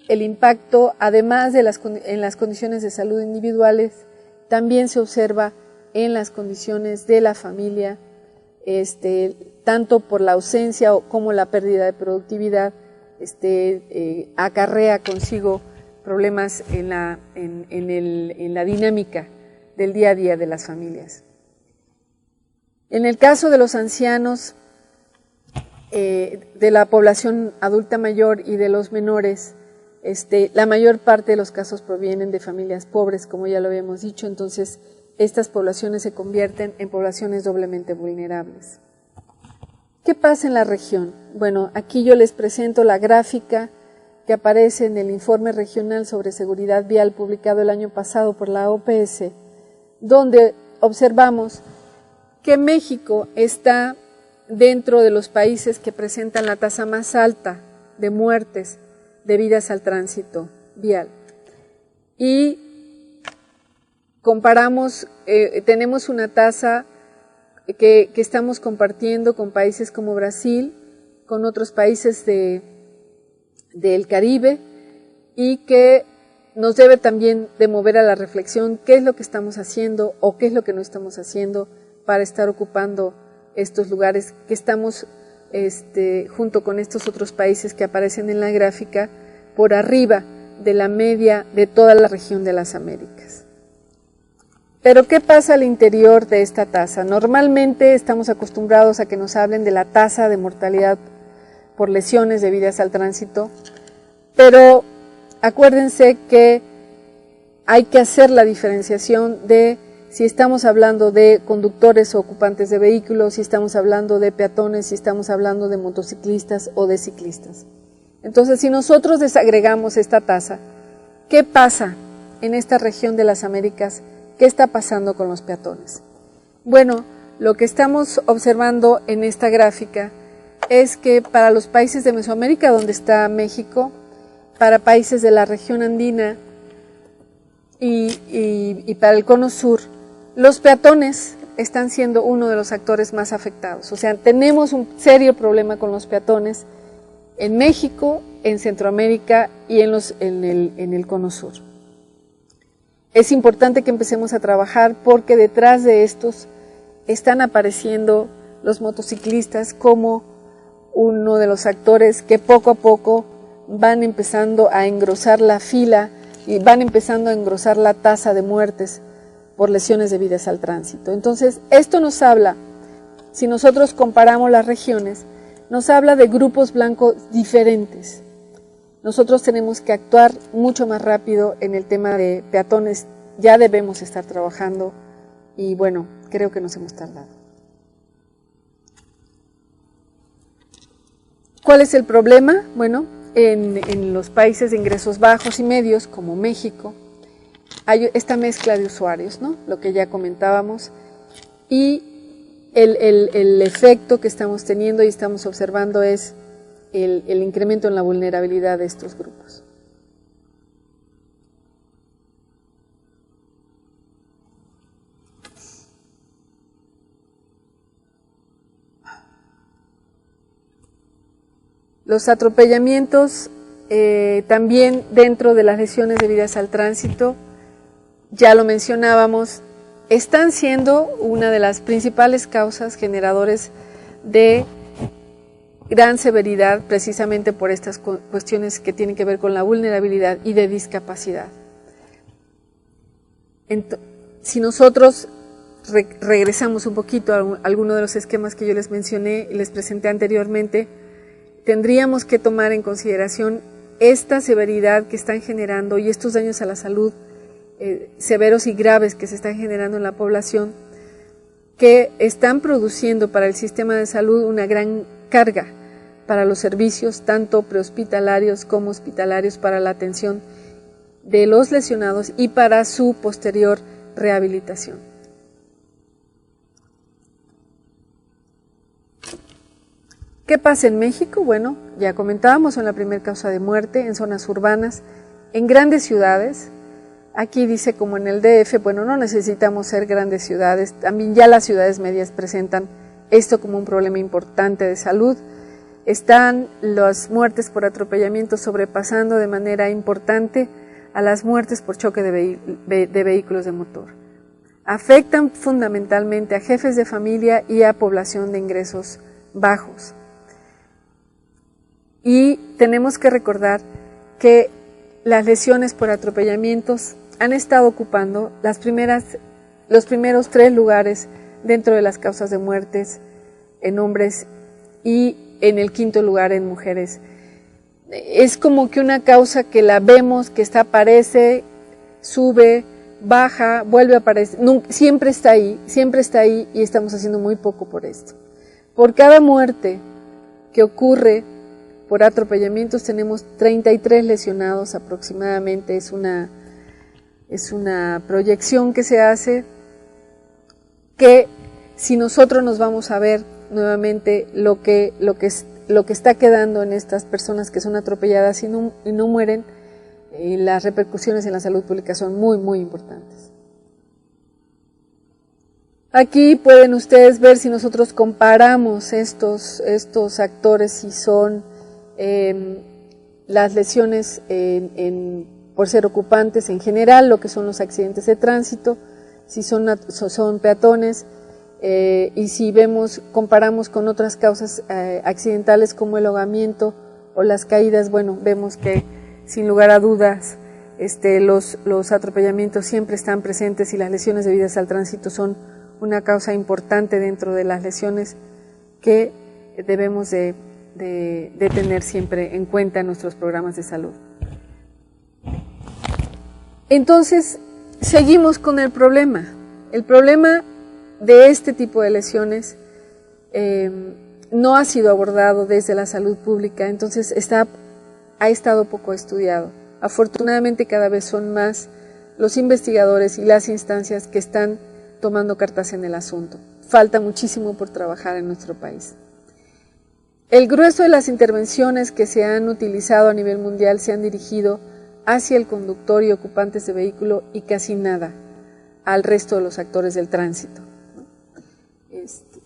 el impacto además de en las condiciones de salud individuales también se observa en las condiciones de la familia, tanto por la ausencia como la pérdida de productividad, acarrea consigo problemas en la dinámica del día a día de las familias. En el caso de los ancianos, de la población adulta mayor y de los menores, la mayor parte de los casos provienen de familias pobres, como ya lo habíamos dicho, entonces estas poblaciones se convierten en poblaciones doblemente vulnerables. ¿Qué pasa en la región? Bueno, aquí yo les presento la gráfica que aparece en el Informe Regional sobre Seguridad Vial publicado el año pasado por la OPS, donde observamos que México está dentro de los países que presentan la tasa más alta de muertes debidas al tránsito vial. Y comparamos, tenemos una tasa que estamos compartiendo con países como Brasil, con otros países del Caribe, y que nos debe también de mover a la reflexión qué es lo que estamos haciendo o qué es lo que no estamos haciendo para estar ocupando estos lugares que estamos junto con estos otros países que aparecen en la gráfica por arriba de la media de toda la región de las Américas. Pero ¿qué pasa al interior de esta tasa? Normalmente estamos acostumbrados a que nos hablen de la tasa de mortalidad por lesiones debidas al tránsito, pero acuérdense que hay que hacer la diferenciación de si estamos hablando de conductores o ocupantes de vehículos, si estamos hablando de peatones, si estamos hablando de motociclistas o de ciclistas. Entonces, si nosotros desagregamos esta tasa, ¿qué pasa en esta región de las Américas? ¿Qué está pasando con los peatones? Bueno, lo que estamos observando en esta gráfica es que para los países de Mesoamérica, donde está México, para países de la región andina y para el cono sur, los peatones están siendo uno de los actores más afectados. O sea, tenemos un serio problema con los peatones en México, en Centroamérica y en el cono sur. Es importante que empecemos a trabajar porque detrás de estos están apareciendo los motociclistas como uno de los actores que poco a poco van empezando a engrosar la fila y van empezando a engrosar la tasa de muertes por lesiones debidas al tránsito. Entonces, esto nos habla, si nosotros comparamos las regiones, nos habla de grupos blancos diferentes. Nosotros tenemos que actuar mucho más rápido en el tema de peatones, ya debemos estar trabajando y bueno, creo que nos hemos tardado. ¿Cuál es el problema? Bueno, en los países de ingresos bajos y medios, como México, hay esta mezcla de usuarios, ¿no? Lo que ya comentábamos, y el efecto que estamos teniendo y estamos observando es el incremento en la vulnerabilidad de estos grupos. Los atropellamientos, también dentro de las lesiones debidas al tránsito, ya lo mencionábamos, están siendo una de las principales causas generadores de gran severidad, precisamente por estas cuestiones que tienen que ver con la vulnerabilidad y de discapacidad. Si nosotros regresamos un poquito a alguno de los esquemas que yo les mencioné y les presenté anteriormente, tendríamos que tomar en consideración esta severidad que están generando y estos daños a la salud severos y graves que se están generando en la población, que están produciendo para el sistema de salud una gran carga para los servicios, tanto prehospitalarios como hospitalarios, para la atención de los lesionados y para su posterior rehabilitación. ¿Qué pasa en México? Bueno, ya comentábamos, en la primera causa de muerte en zonas urbanas, en grandes ciudades. Aquí dice como en el DF, bueno, no necesitamos ser grandes ciudades, también ya las ciudades medias presentan esto como un problema importante de salud. Están las muertes por atropellamiento sobrepasando de manera importante a las muertes por choque de vehículos de motor. Afectan fundamentalmente a jefes de familia y a población de ingresos bajos. Y tenemos que recordar que las lesiones por atropellamientos han estado ocupando los primeros 3 lugares dentro de las causas de muertes en hombres y en el 5º lugar en mujeres. Es como que una causa que la vemos, que aparece, sube, baja, vuelve a aparecer, siempre está ahí y estamos haciendo muy poco por esto. Por cada muerte que ocurre por atropellamientos tenemos 33 lesionados aproximadamente. Es una proyección que se hace, que si nosotros nos vamos a ver nuevamente lo que está quedando en estas personas que son atropelladas y no mueren, las repercusiones en la salud pública son muy, muy importantes. Aquí pueden ustedes ver, si nosotros comparamos estos actores, si son las lesiones por ser ocupantes en general, lo que son los accidentes de tránsito, si son peatones, y si comparamos con otras causas accidentales como el ahogamiento o las caídas, bueno, vemos que sin lugar a dudas los atropellamientos siempre están presentes y las lesiones debidas al tránsito son una causa importante dentro de las lesiones que debemos de tener siempre en cuenta en nuestros programas de salud. Entonces, seguimos con el problema. El problema de este tipo de lesiones no ha sido abordado desde la salud pública, entonces ha estado poco estudiado. Afortunadamente cada vez son más los investigadores y las instancias que están tomando cartas en el asunto. Falta muchísimo por trabajar en nuestro país. El grueso de las intervenciones que se han utilizado a nivel mundial se han dirigido hacia el conductor y ocupantes de vehículo y casi nada al resto de los actores del tránsito.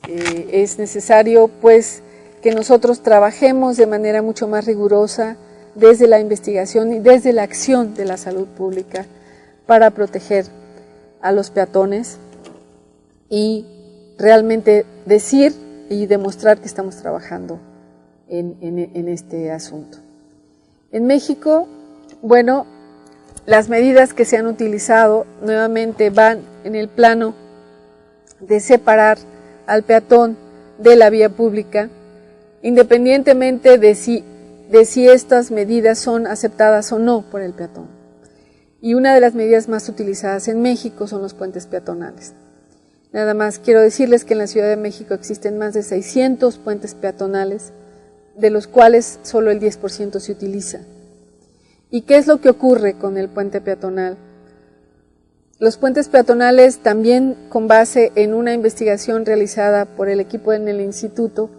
Es necesario, pues, que nosotros trabajemos de manera mucho más rigurosa desde la investigación y desde la acción de la salud pública para proteger a los peatones y realmente decir y demostrar que estamos trabajando en este asunto. En México, bueno, las medidas que se han utilizado nuevamente van en el plano de separar al peatón de la vía pública, independientemente de si estas medidas son aceptadas o no por el peatón. Y una de las medidas más utilizadas en México son los puentes peatonales. Nada más quiero decirles que en la Ciudad de México existen más de 600 puentes peatonales, de los cuales solo el 10% se utiliza. ¿Y qué es lo que ocurre con el puente peatonal? Los puentes peatonales, también con base en una investigación realizada por el equipo en el instituto,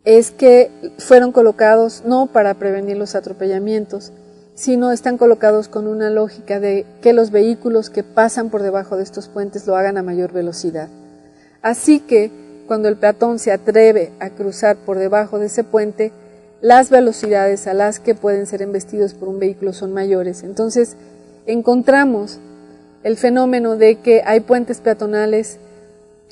es que fueron colocados no para prevenir los atropellamientos, sino están colocados con una lógica de que los vehículos que pasan por debajo de estos puentes lo hagan a mayor velocidad. Así que cuando el peatón se atreve a cruzar por debajo de ese puente, las velocidades a las que pueden ser embestidos por un vehículo son mayores. Entonces encontramos el fenómeno de que hay puentes peatonales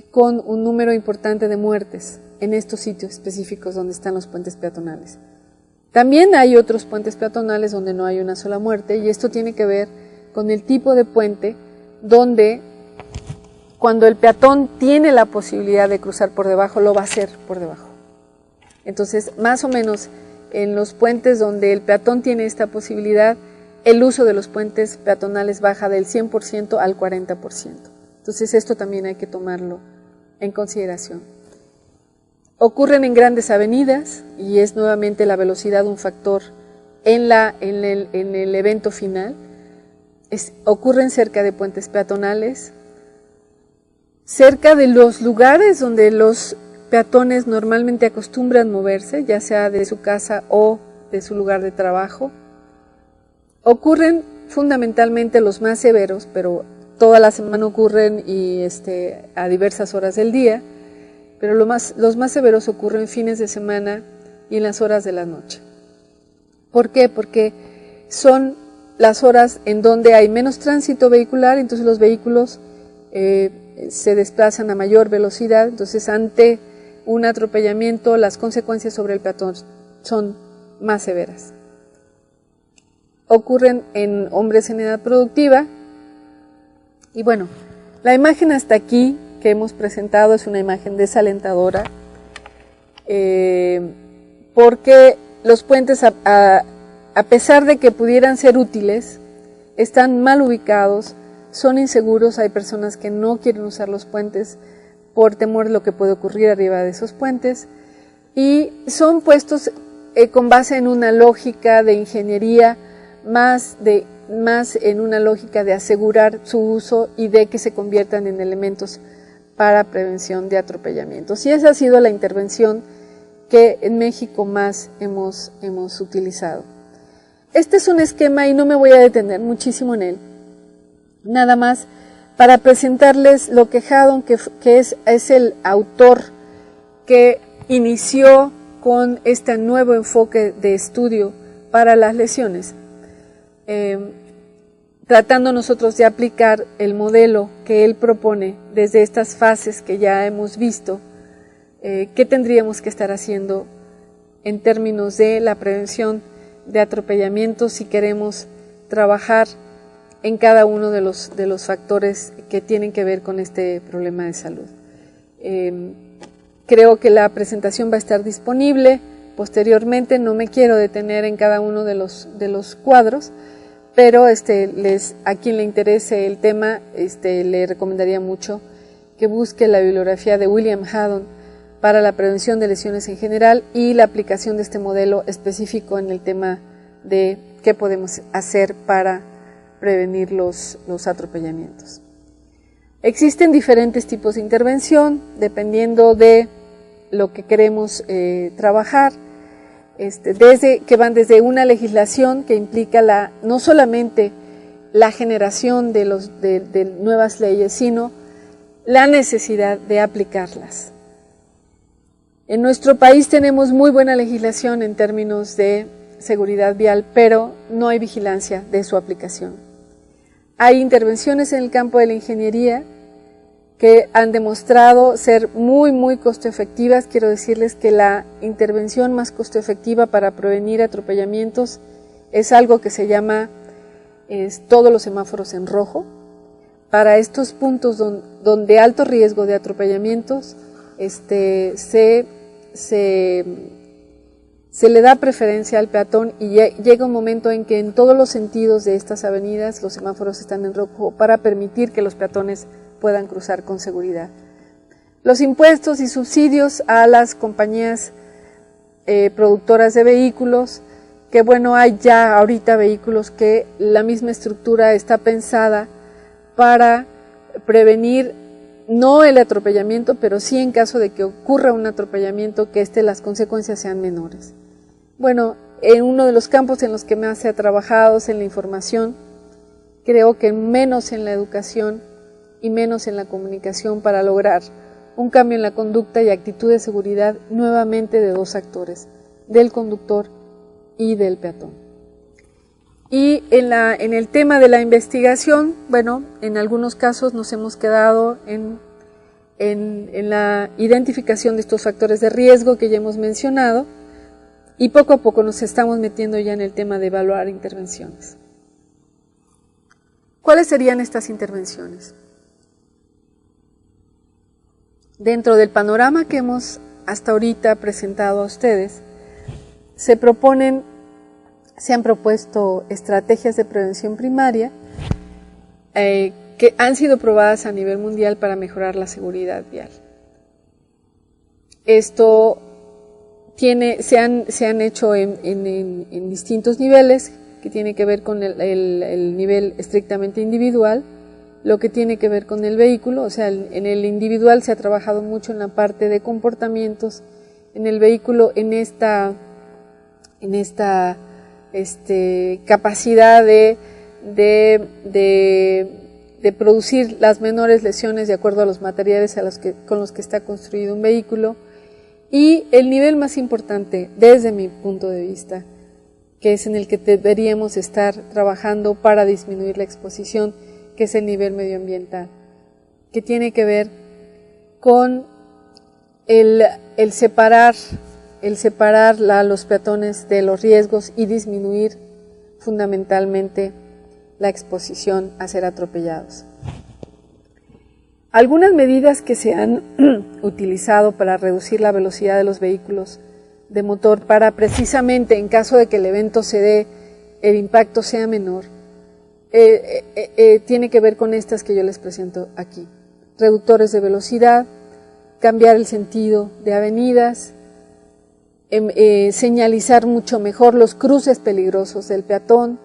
con un número importante de muertes en estos sitios específicos donde están los puentes peatonales. También hay otros puentes peatonales donde no hay una sola muerte, y esto tiene que ver con el tipo de puente donde cuando el peatón tiene la posibilidad de cruzar por debajo, lo va a hacer por debajo. Entonces, más o menos en los puentes donde el peatón tiene esta posibilidad, el uso de los puentes peatonales baja del 100% al 40%. Entonces, esto también hay que tomarlo en consideración. Ocurren en grandes avenidas y es nuevamente la velocidad un factor en el evento final. Ocurren cerca de puentes peatonales, cerca de los lugares donde los peatones normalmente acostumbran moverse, ya sea de su casa o de su lugar de trabajo. Ocurren fundamentalmente los más severos, pero toda la semana ocurren y a diversas horas del día, pero los más severos ocurren fines de semana y en las horas de la noche. ¿Por qué? Porque son las horas en donde hay menos tránsito vehicular, entonces los vehículos se desplazan a mayor velocidad, entonces ante un atropellamiento las consecuencias sobre el peatón son más severas. Ocurren en hombres en edad productiva y bueno, la imagen hasta aquí que hemos presentado es una imagen desalentadora porque los puentes a pesar de que pudieran ser útiles, están mal ubicados, son inseguros, hay personas que no quieren usar los puentes por temor de lo que puede ocurrir arriba de esos puentes, y son puestos con base en una lógica de ingeniería, más en una lógica de asegurar su uso y de que se conviertan en elementos para prevención de atropellamientos. Y esa ha sido la intervención que en México más hemos utilizado. Este es un esquema y no me voy a detener muchísimo en él. Nada más para presentarles lo que Haddon, que es el autor que inició con este nuevo enfoque de estudio para las lesiones, tratando nosotros de aplicar el modelo que él propone desde estas fases que ya hemos visto, qué tendríamos que estar haciendo en términos de la prevención de atropellamientos si queremos trabajar en cada uno de los factores que tienen que ver con este problema de salud. Creo que la presentación va a estar disponible posteriormente, no me quiero detener en cada uno de los cuadros, pero a quien le interese el tema, le recomendaría mucho que busque la bibliografía de William Haddon para la prevención de lesiones en general y la aplicación de este modelo específico en el tema de qué podemos hacer para prevenir los atropellamientos. Existen diferentes tipos de intervención dependiendo de lo que queremos trabajar, que van desde una legislación que implica no solamente la generación de nuevas leyes, sino la necesidad de aplicarlas. En nuestro país tenemos muy buena legislación en términos de seguridad vial, pero no hay vigilancia de su aplicación. Hay intervenciones en el campo de la ingeniería que han demostrado ser muy, muy costo efectivas. Quiero decirles que la intervención más costo efectiva para prevenir atropellamientos es algo que se llama todos los semáforos en rojo. Para estos puntos donde alto riesgo de atropellamientos, se le da preferencia al peatón y llega un momento en que en todos los sentidos de estas avenidas los semáforos están en rojo para permitir que los peatones puedan cruzar con seguridad. Los impuestos y subsidios a las compañías productoras de vehículos, que bueno, hay ya ahorita vehículos que la misma estructura está pensada para prevenir no el atropellamiento, pero sí en caso de que ocurra un atropellamiento, que las consecuencias sean menores. Bueno, en uno de los campos en los que más se ha trabajado es en la información, creo que menos en la educación y menos en la comunicación para lograr un cambio en la conducta y actitud de seguridad nuevamente de dos actores, del conductor y del peatón. Y en el tema de la investigación, bueno, en algunos casos nos hemos quedado en la identificación de estos factores de riesgo que ya hemos mencionado, y poco a poco nos estamos metiendo ya en el tema de evaluar intervenciones. ¿Cuáles serían estas intervenciones? Dentro del panorama que hemos hasta ahorita presentado a ustedes, se han propuesto estrategias de prevención primaria que han sido probadas a nivel mundial para mejorar la seguridad vial. Esto se han hecho en distintos niveles, que tiene que ver con el nivel estrictamente individual, lo que tiene que ver con el vehículo, o sea, en el individual se ha trabajado mucho en la parte de comportamientos, en el vehículo, en esta capacidad de producir las menores lesiones de acuerdo a los materiales con los que está construido un vehículo. Y el nivel más importante, desde mi punto de vista, que es en el que deberíamos estar trabajando para disminuir la exposición, que es el nivel medioambiental, que tiene que ver con el separar a los peatones de los riesgos y disminuir fundamentalmente la exposición a ser atropellados. Algunas medidas que se han utilizado para reducir la velocidad de los vehículos de motor para precisamente en caso de que el evento se dé, el impacto sea menor, tiene que ver con estas que yo les presento aquí. Reductores de velocidad, cambiar el sentido de avenidas, señalizar mucho mejor los cruces peligrosos del peatón,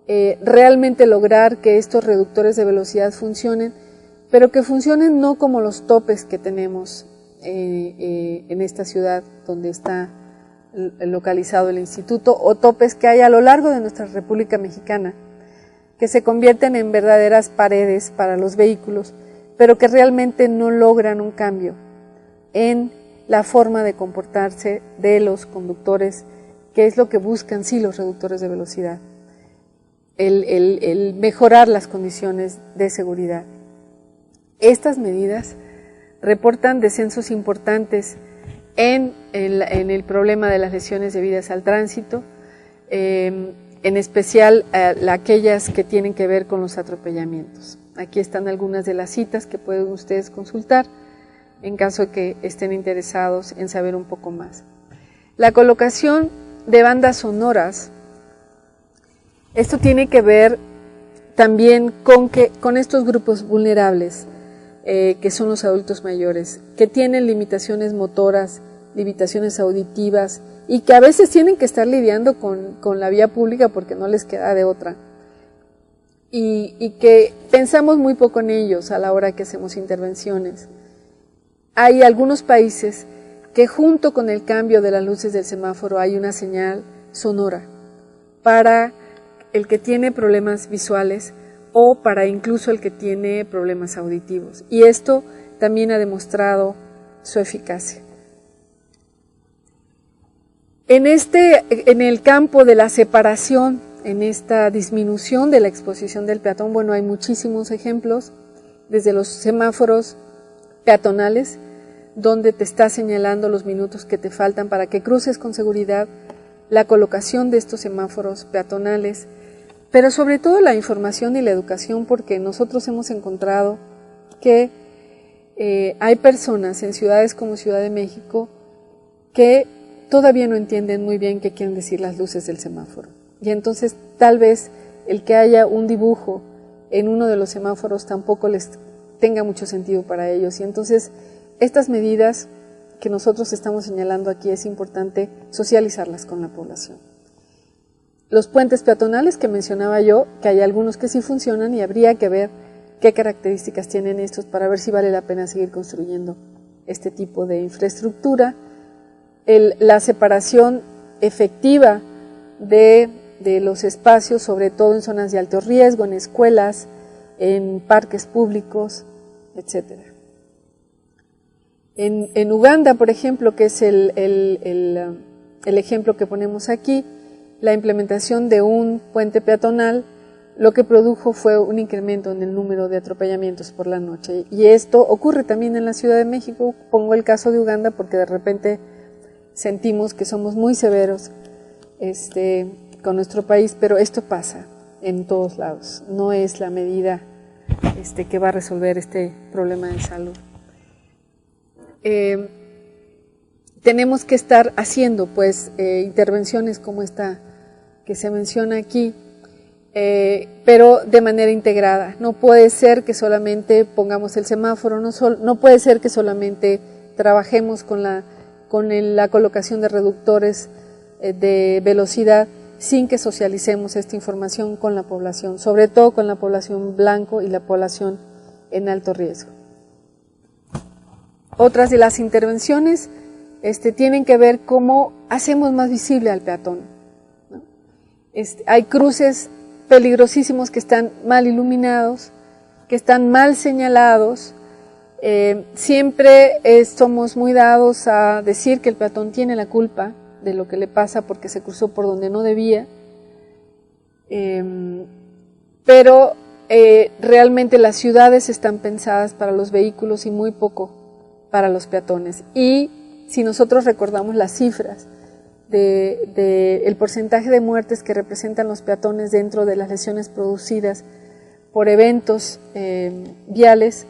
realmente lograr que estos reductores de velocidad funcionen, pero que funcionen no como los topes que tenemos en esta ciudad donde está localizado el instituto, o topes que hay a lo largo de nuestra República Mexicana, que se convierten en verdaderas paredes para los vehículos, pero que realmente no logran un cambio en la forma de comportarse de los conductores, que es lo que buscan sí los reductores de velocidad, el mejorar las condiciones de seguridad. Estas medidas reportan descensos importantes en el problema de las lesiones debidas al tránsito, en especial aquellas que tienen que ver con los atropellamientos. Aquí están algunas de las citas que pueden ustedes consultar en caso de que estén interesados en saber un poco más. La colocación de bandas sonoras, esto tiene que ver también con estos grupos vulnerables, que son los adultos mayores, que tienen limitaciones motoras, limitaciones auditivas y que a veces tienen que estar lidiando con la vía pública porque no les queda de otra. Y que pensamos muy poco en ellos a la hora que hacemos intervenciones. Hay algunos países que junto con el cambio de las luces del semáforo hay una señal sonora para el que tiene problemas visuales o para incluso el que tiene problemas auditivos. Y esto también ha demostrado su eficacia. En el campo de la separación, en esta disminución de la exposición del peatón, bueno, hay muchísimos ejemplos, desde los semáforos peatonales, donde te está señalando los minutos que te faltan para que cruces con seguridad, la colocación de estos semáforos peatonales, pero sobre todo la información y la educación, porque nosotros hemos encontrado que hay personas en ciudades como Ciudad de México que todavía no entienden muy bien qué quieren decir las luces del semáforo. Y entonces tal vez el que haya un dibujo en uno de los semáforos tampoco les tenga mucho sentido para ellos. Y entonces estas medidas que nosotros estamos señalando aquí es importante socializarlas con la población. Los puentes peatonales que mencionaba yo, que hay algunos que sí funcionan y habría que ver qué características tienen estos para ver si vale la pena seguir construyendo este tipo de infraestructura. La separación efectiva de los espacios, sobre todo en zonas de alto riesgo, en escuelas, en parques públicos, etc. En Uganda, por ejemplo, que es el ejemplo que ponemos aquí, la implementación de un puente peatonal lo que produjo fue un incremento en el número de atropellamientos por la noche. Y esto ocurre también en la Ciudad de México. Pongo el caso de Uganda porque de repente sentimos que somos muy severos con nuestro país, pero esto pasa en todos lados. No es la medida que va a resolver este problema de salud. Tenemos que estar haciendo pues intervenciones como esta que se menciona aquí, pero de manera integrada. No puede ser que solamente pongamos el semáforo, no puede ser que solamente trabajemos con la colocación de reductores de velocidad sin que socialicemos esta información con la población, sobre todo con la población blanco y la población en alto riesgo. Otras de las intervenciones tienen que ver cómo hacemos más visible al peatón, ¿no? Hay cruces peligrosísimos que están mal iluminados, que están mal señalados. Siempre somos muy dados a decir que el peatón tiene la culpa de lo que le pasa porque se cruzó por donde no debía, pero realmente las ciudades están pensadas para los vehículos y muy poco para los peatones. Y si nosotros recordamos las cifras el porcentaje de muertes que representan los peatones dentro de las lesiones producidas por eventos viales,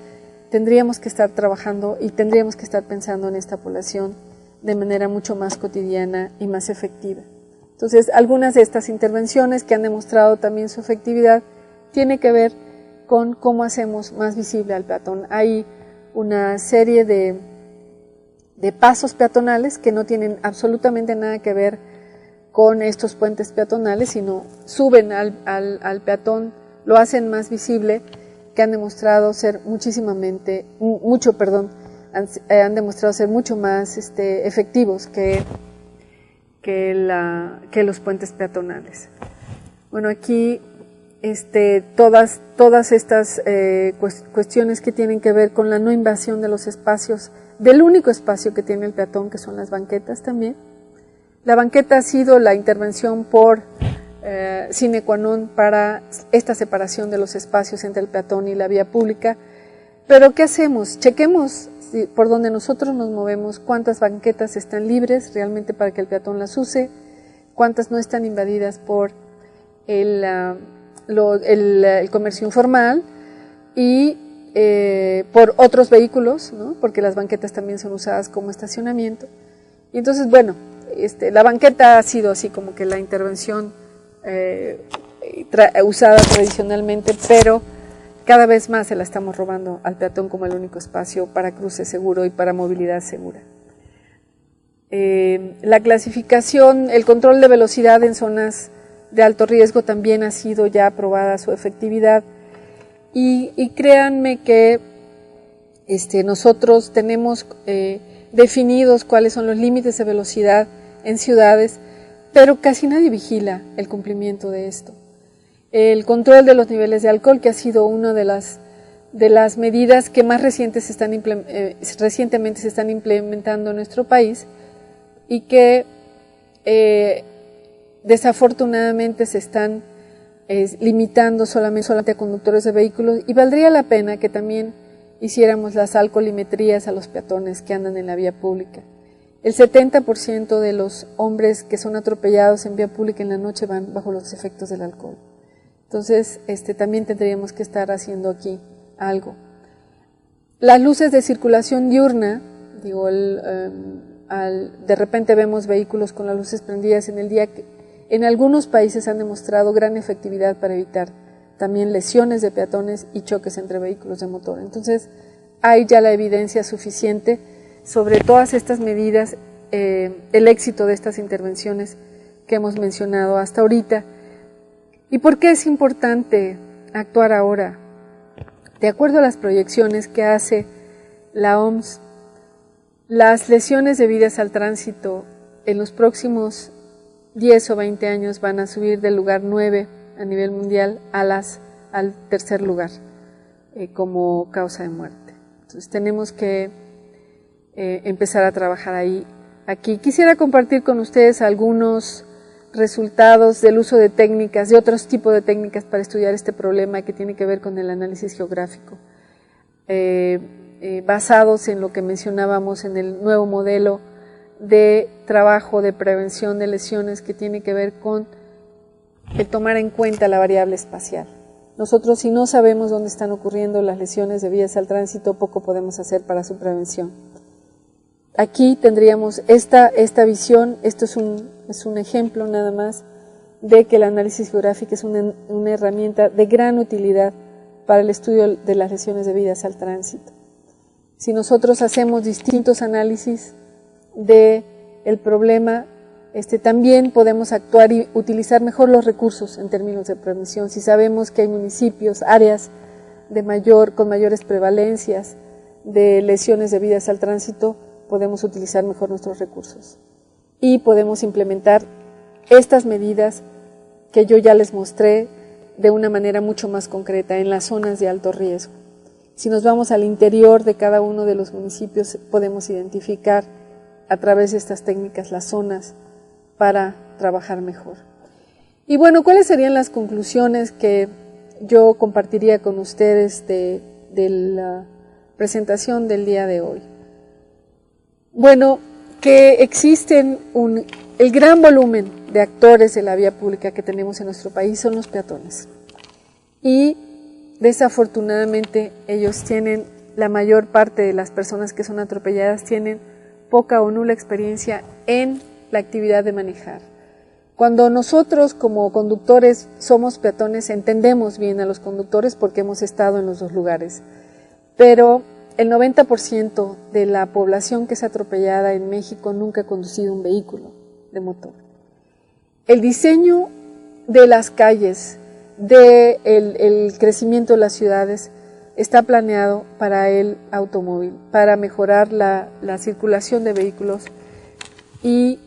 tendríamos que estar trabajando y tendríamos que estar pensando en esta población de manera mucho más cotidiana y más efectiva. Entonces, algunas de estas intervenciones que han demostrado también su efectividad tiene que ver con cómo hacemos más visible al peatón. Hay una serie de de pasos peatonales que no tienen absolutamente nada que ver con estos puentes peatonales, sino suben al peatón, lo hacen más visible, que han demostrado ser han demostrado ser mucho más efectivos que los puentes peatonales. Bueno, aquí todas estas cuestiones que tienen que ver con la no invasión de los espacios, del único espacio que tiene el peatón, que son las banquetas también. La banqueta ha sido la intervención por sine qua non para esta separación de los espacios entre el peatón y la vía pública. Pero ¿qué hacemos? Chequemos por donde nosotros nos movemos, cuántas banquetas están libres realmente para que el peatón las use, cuántas no están invadidas por el comercio informal y por otros vehículos, ¿no? Porque las banquetas también son usadas como estacionamiento. Y entonces, bueno, la banqueta ha sido así como que la intervención usada tradicionalmente, pero cada vez más se la estamos robando al peatón como el único espacio para cruce seguro y para movilidad segura. La clasificación, el control de velocidad en zonas de alto riesgo también ha sido ya aprobada su efectividad y créanme que nosotros tenemos definidos cuáles son los límites de velocidad en ciudades, pero casi nadie vigila el cumplimiento de esto. El control de los niveles de alcohol, que ha sido una de las medidas que más recientemente se están implementando en nuestro país y que desafortunadamente se están limitando solamente a conductores de vehículos, y valdría la pena que también hiciéramos las alcoholimetrías a los peatones que andan en la vía pública. El 70% de los hombres que son atropellados en vía pública en la noche van bajo los efectos del alcohol. Entonces, también tendríamos que estar haciendo aquí algo. Las luces de circulación diurna, de repente vemos vehículos con las luces prendidas en el día, que en algunos países han demostrado gran efectividad para evitar también lesiones de peatones y choques entre vehículos de motor. Entonces, hay ya la evidencia suficiente sobre todas estas medidas, el éxito de estas intervenciones que hemos mencionado hasta ahorita. ¿Y por qué es importante actuar ahora? De acuerdo a las proyecciones que hace la OMS, las lesiones debidas al tránsito en los próximos 10 o 20 años van a subir del lugar 9 a nivel mundial al tercer lugar como causa de muerte. Entonces tenemos que empezar a trabajar aquí. Quisiera compartir con ustedes algunos resultados del uso de técnicas, de otros tipos de técnicas para estudiar este problema que tiene que ver con el análisis geográfico, basados en lo que mencionábamos en el nuevo modelo de trabajo de prevención de lesiones, que tiene que ver con el tomar en cuenta la variable espacial. Nosotros, si no sabemos dónde están ocurriendo las lesiones debidas al tránsito, poco podemos hacer para su prevención. Aquí tendríamos esta visión. Esto es un ejemplo nada más de que el análisis geográfico es una herramienta de gran utilidad para el estudio de las lesiones debidas al tránsito. Si nosotros hacemos distintos análisis del problema, también podemos actuar y utilizar mejor los recursos en términos de prevención. Si sabemos que hay municipios, áreas con mayores prevalencias de lesiones debidas al tránsito, podemos utilizar mejor nuestros recursos y podemos implementar estas medidas que yo ya les mostré de una manera mucho más concreta en las zonas de alto riesgo. Si nos vamos al interior de cada uno de los municipios, podemos identificar a través de estas técnicas las zonas para trabajar mejor. Y bueno, ¿cuáles serían las conclusiones que yo compartiría con ustedes de la presentación del día de hoy? Bueno, que existen el gran volumen de actores de la vía pública que tenemos en nuestro país son los peatones. Y desafortunadamente la mayor parte de las personas que son atropelladas tienen poca o nula experiencia en la actividad de manejar. Cuando nosotros como conductores somos peatones, entendemos bien a los conductores porque hemos estado en los dos lugares, pero el 90% de la población que es atropellada en México nunca ha conducido un vehículo de motor. El diseño de las calles, el crecimiento de las ciudades está planeado para el automóvil, para mejorar la circulación de vehículos y,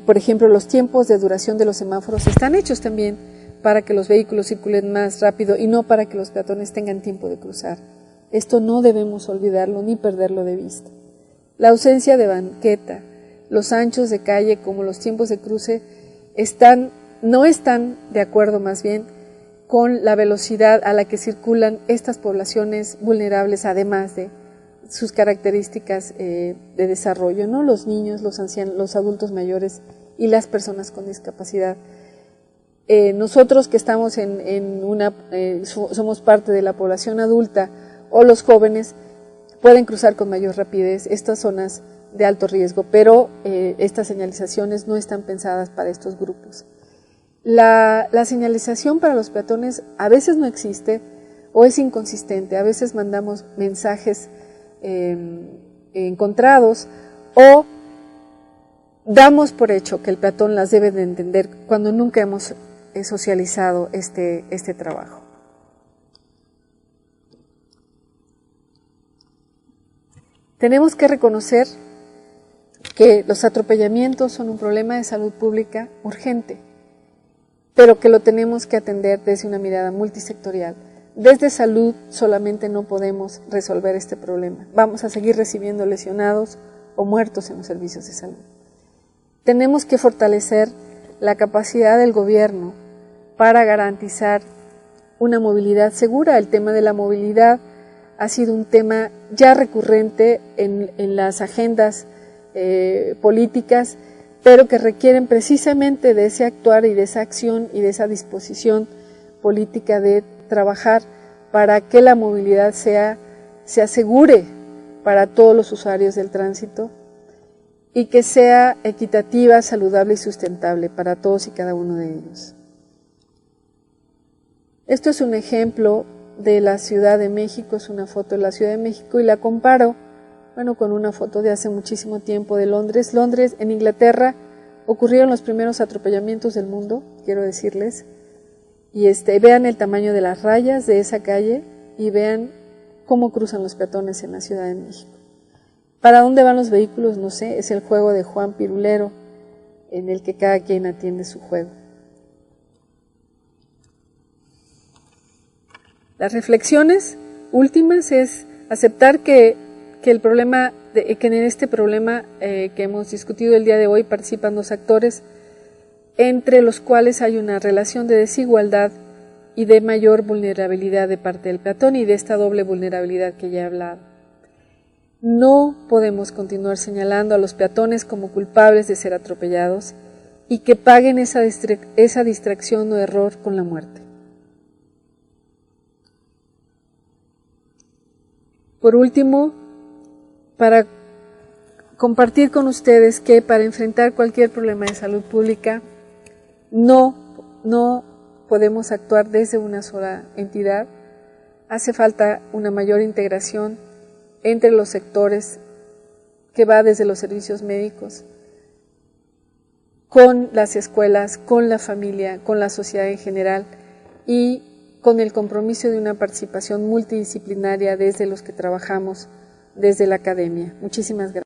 por ejemplo, los tiempos de duración de los semáforos están hechos también para que los vehículos circulen más rápido y no para que los peatones tengan tiempo de cruzar. Esto no debemos olvidarlo ni perderlo de vista. La ausencia de banqueta, los anchos de calle como los tiempos de cruce no están de acuerdo más bien con la velocidad a la que circulan estas poblaciones vulnerables, además de sus características de desarrollo, ¿no? Los niños, los ancianos, los adultos mayores y las personas con discapacidad. Nosotros que estamos somos parte de la población adulta o los jóvenes pueden cruzar con mayor rapidez estas zonas de alto riesgo, pero estas señalizaciones no están pensadas para estos grupos. La señalización para los peatones a veces no existe o es inconsistente, a veces mandamos mensajes encontrados o damos por hecho que el peatón las debe de entender cuando nunca hemos socializado este trabajo. Tenemos que reconocer que los atropellamientos son un problema de salud pública urgente, pero que lo tenemos que atender desde una mirada multisectorial. Desde salud solamente no podemos resolver este problema. Vamos a seguir recibiendo lesionados o muertos en los servicios de salud. Tenemos que fortalecer la capacidad del gobierno para garantizar una movilidad segura. El tema de la movilidad ha sido un tema ya recurrente en las agendas políticas, pero que requieren precisamente de ese actuar y de esa acción y de esa disposición política de trabajar para que la movilidad se asegure para todos los usuarios del tránsito y que sea equitativa, saludable y sustentable para todos y cada uno de ellos. Esto es un ejemplo de la Ciudad de México, es una foto de la Ciudad de México y la comparo, con una foto de hace muchísimo tiempo de Londres. Londres, en Inglaterra, ocurrieron los primeros atropellamientos del mundo, quiero decirles, y vean el tamaño de las rayas de esa calle y vean cómo cruzan los peatones en la Ciudad de México. ¿Para dónde van los vehículos? No sé, es el juego de Juan Pirulero, en el que cada quien atiende su juego. Las reflexiones últimas es aceptar que en este problema que hemos discutido el día de hoy participan dos actores, entre los cuales hay una relación de desigualdad y de mayor vulnerabilidad de parte del peatón y de esta doble vulnerabilidad que ya he hablado. No podemos continuar señalando a los peatones como culpables de ser atropellados y que paguen esa distracción o error con la muerte. Por último, para compartir con ustedes que para enfrentar cualquier problema de salud pública no podemos actuar desde una sola entidad. Hace falta una mayor integración entre los sectores que va desde los servicios médicos, con las escuelas, con la familia, con la sociedad en general y con el compromiso de una participación multidisciplinaria desde los que trabajamos desde la academia. Muchísimas gracias.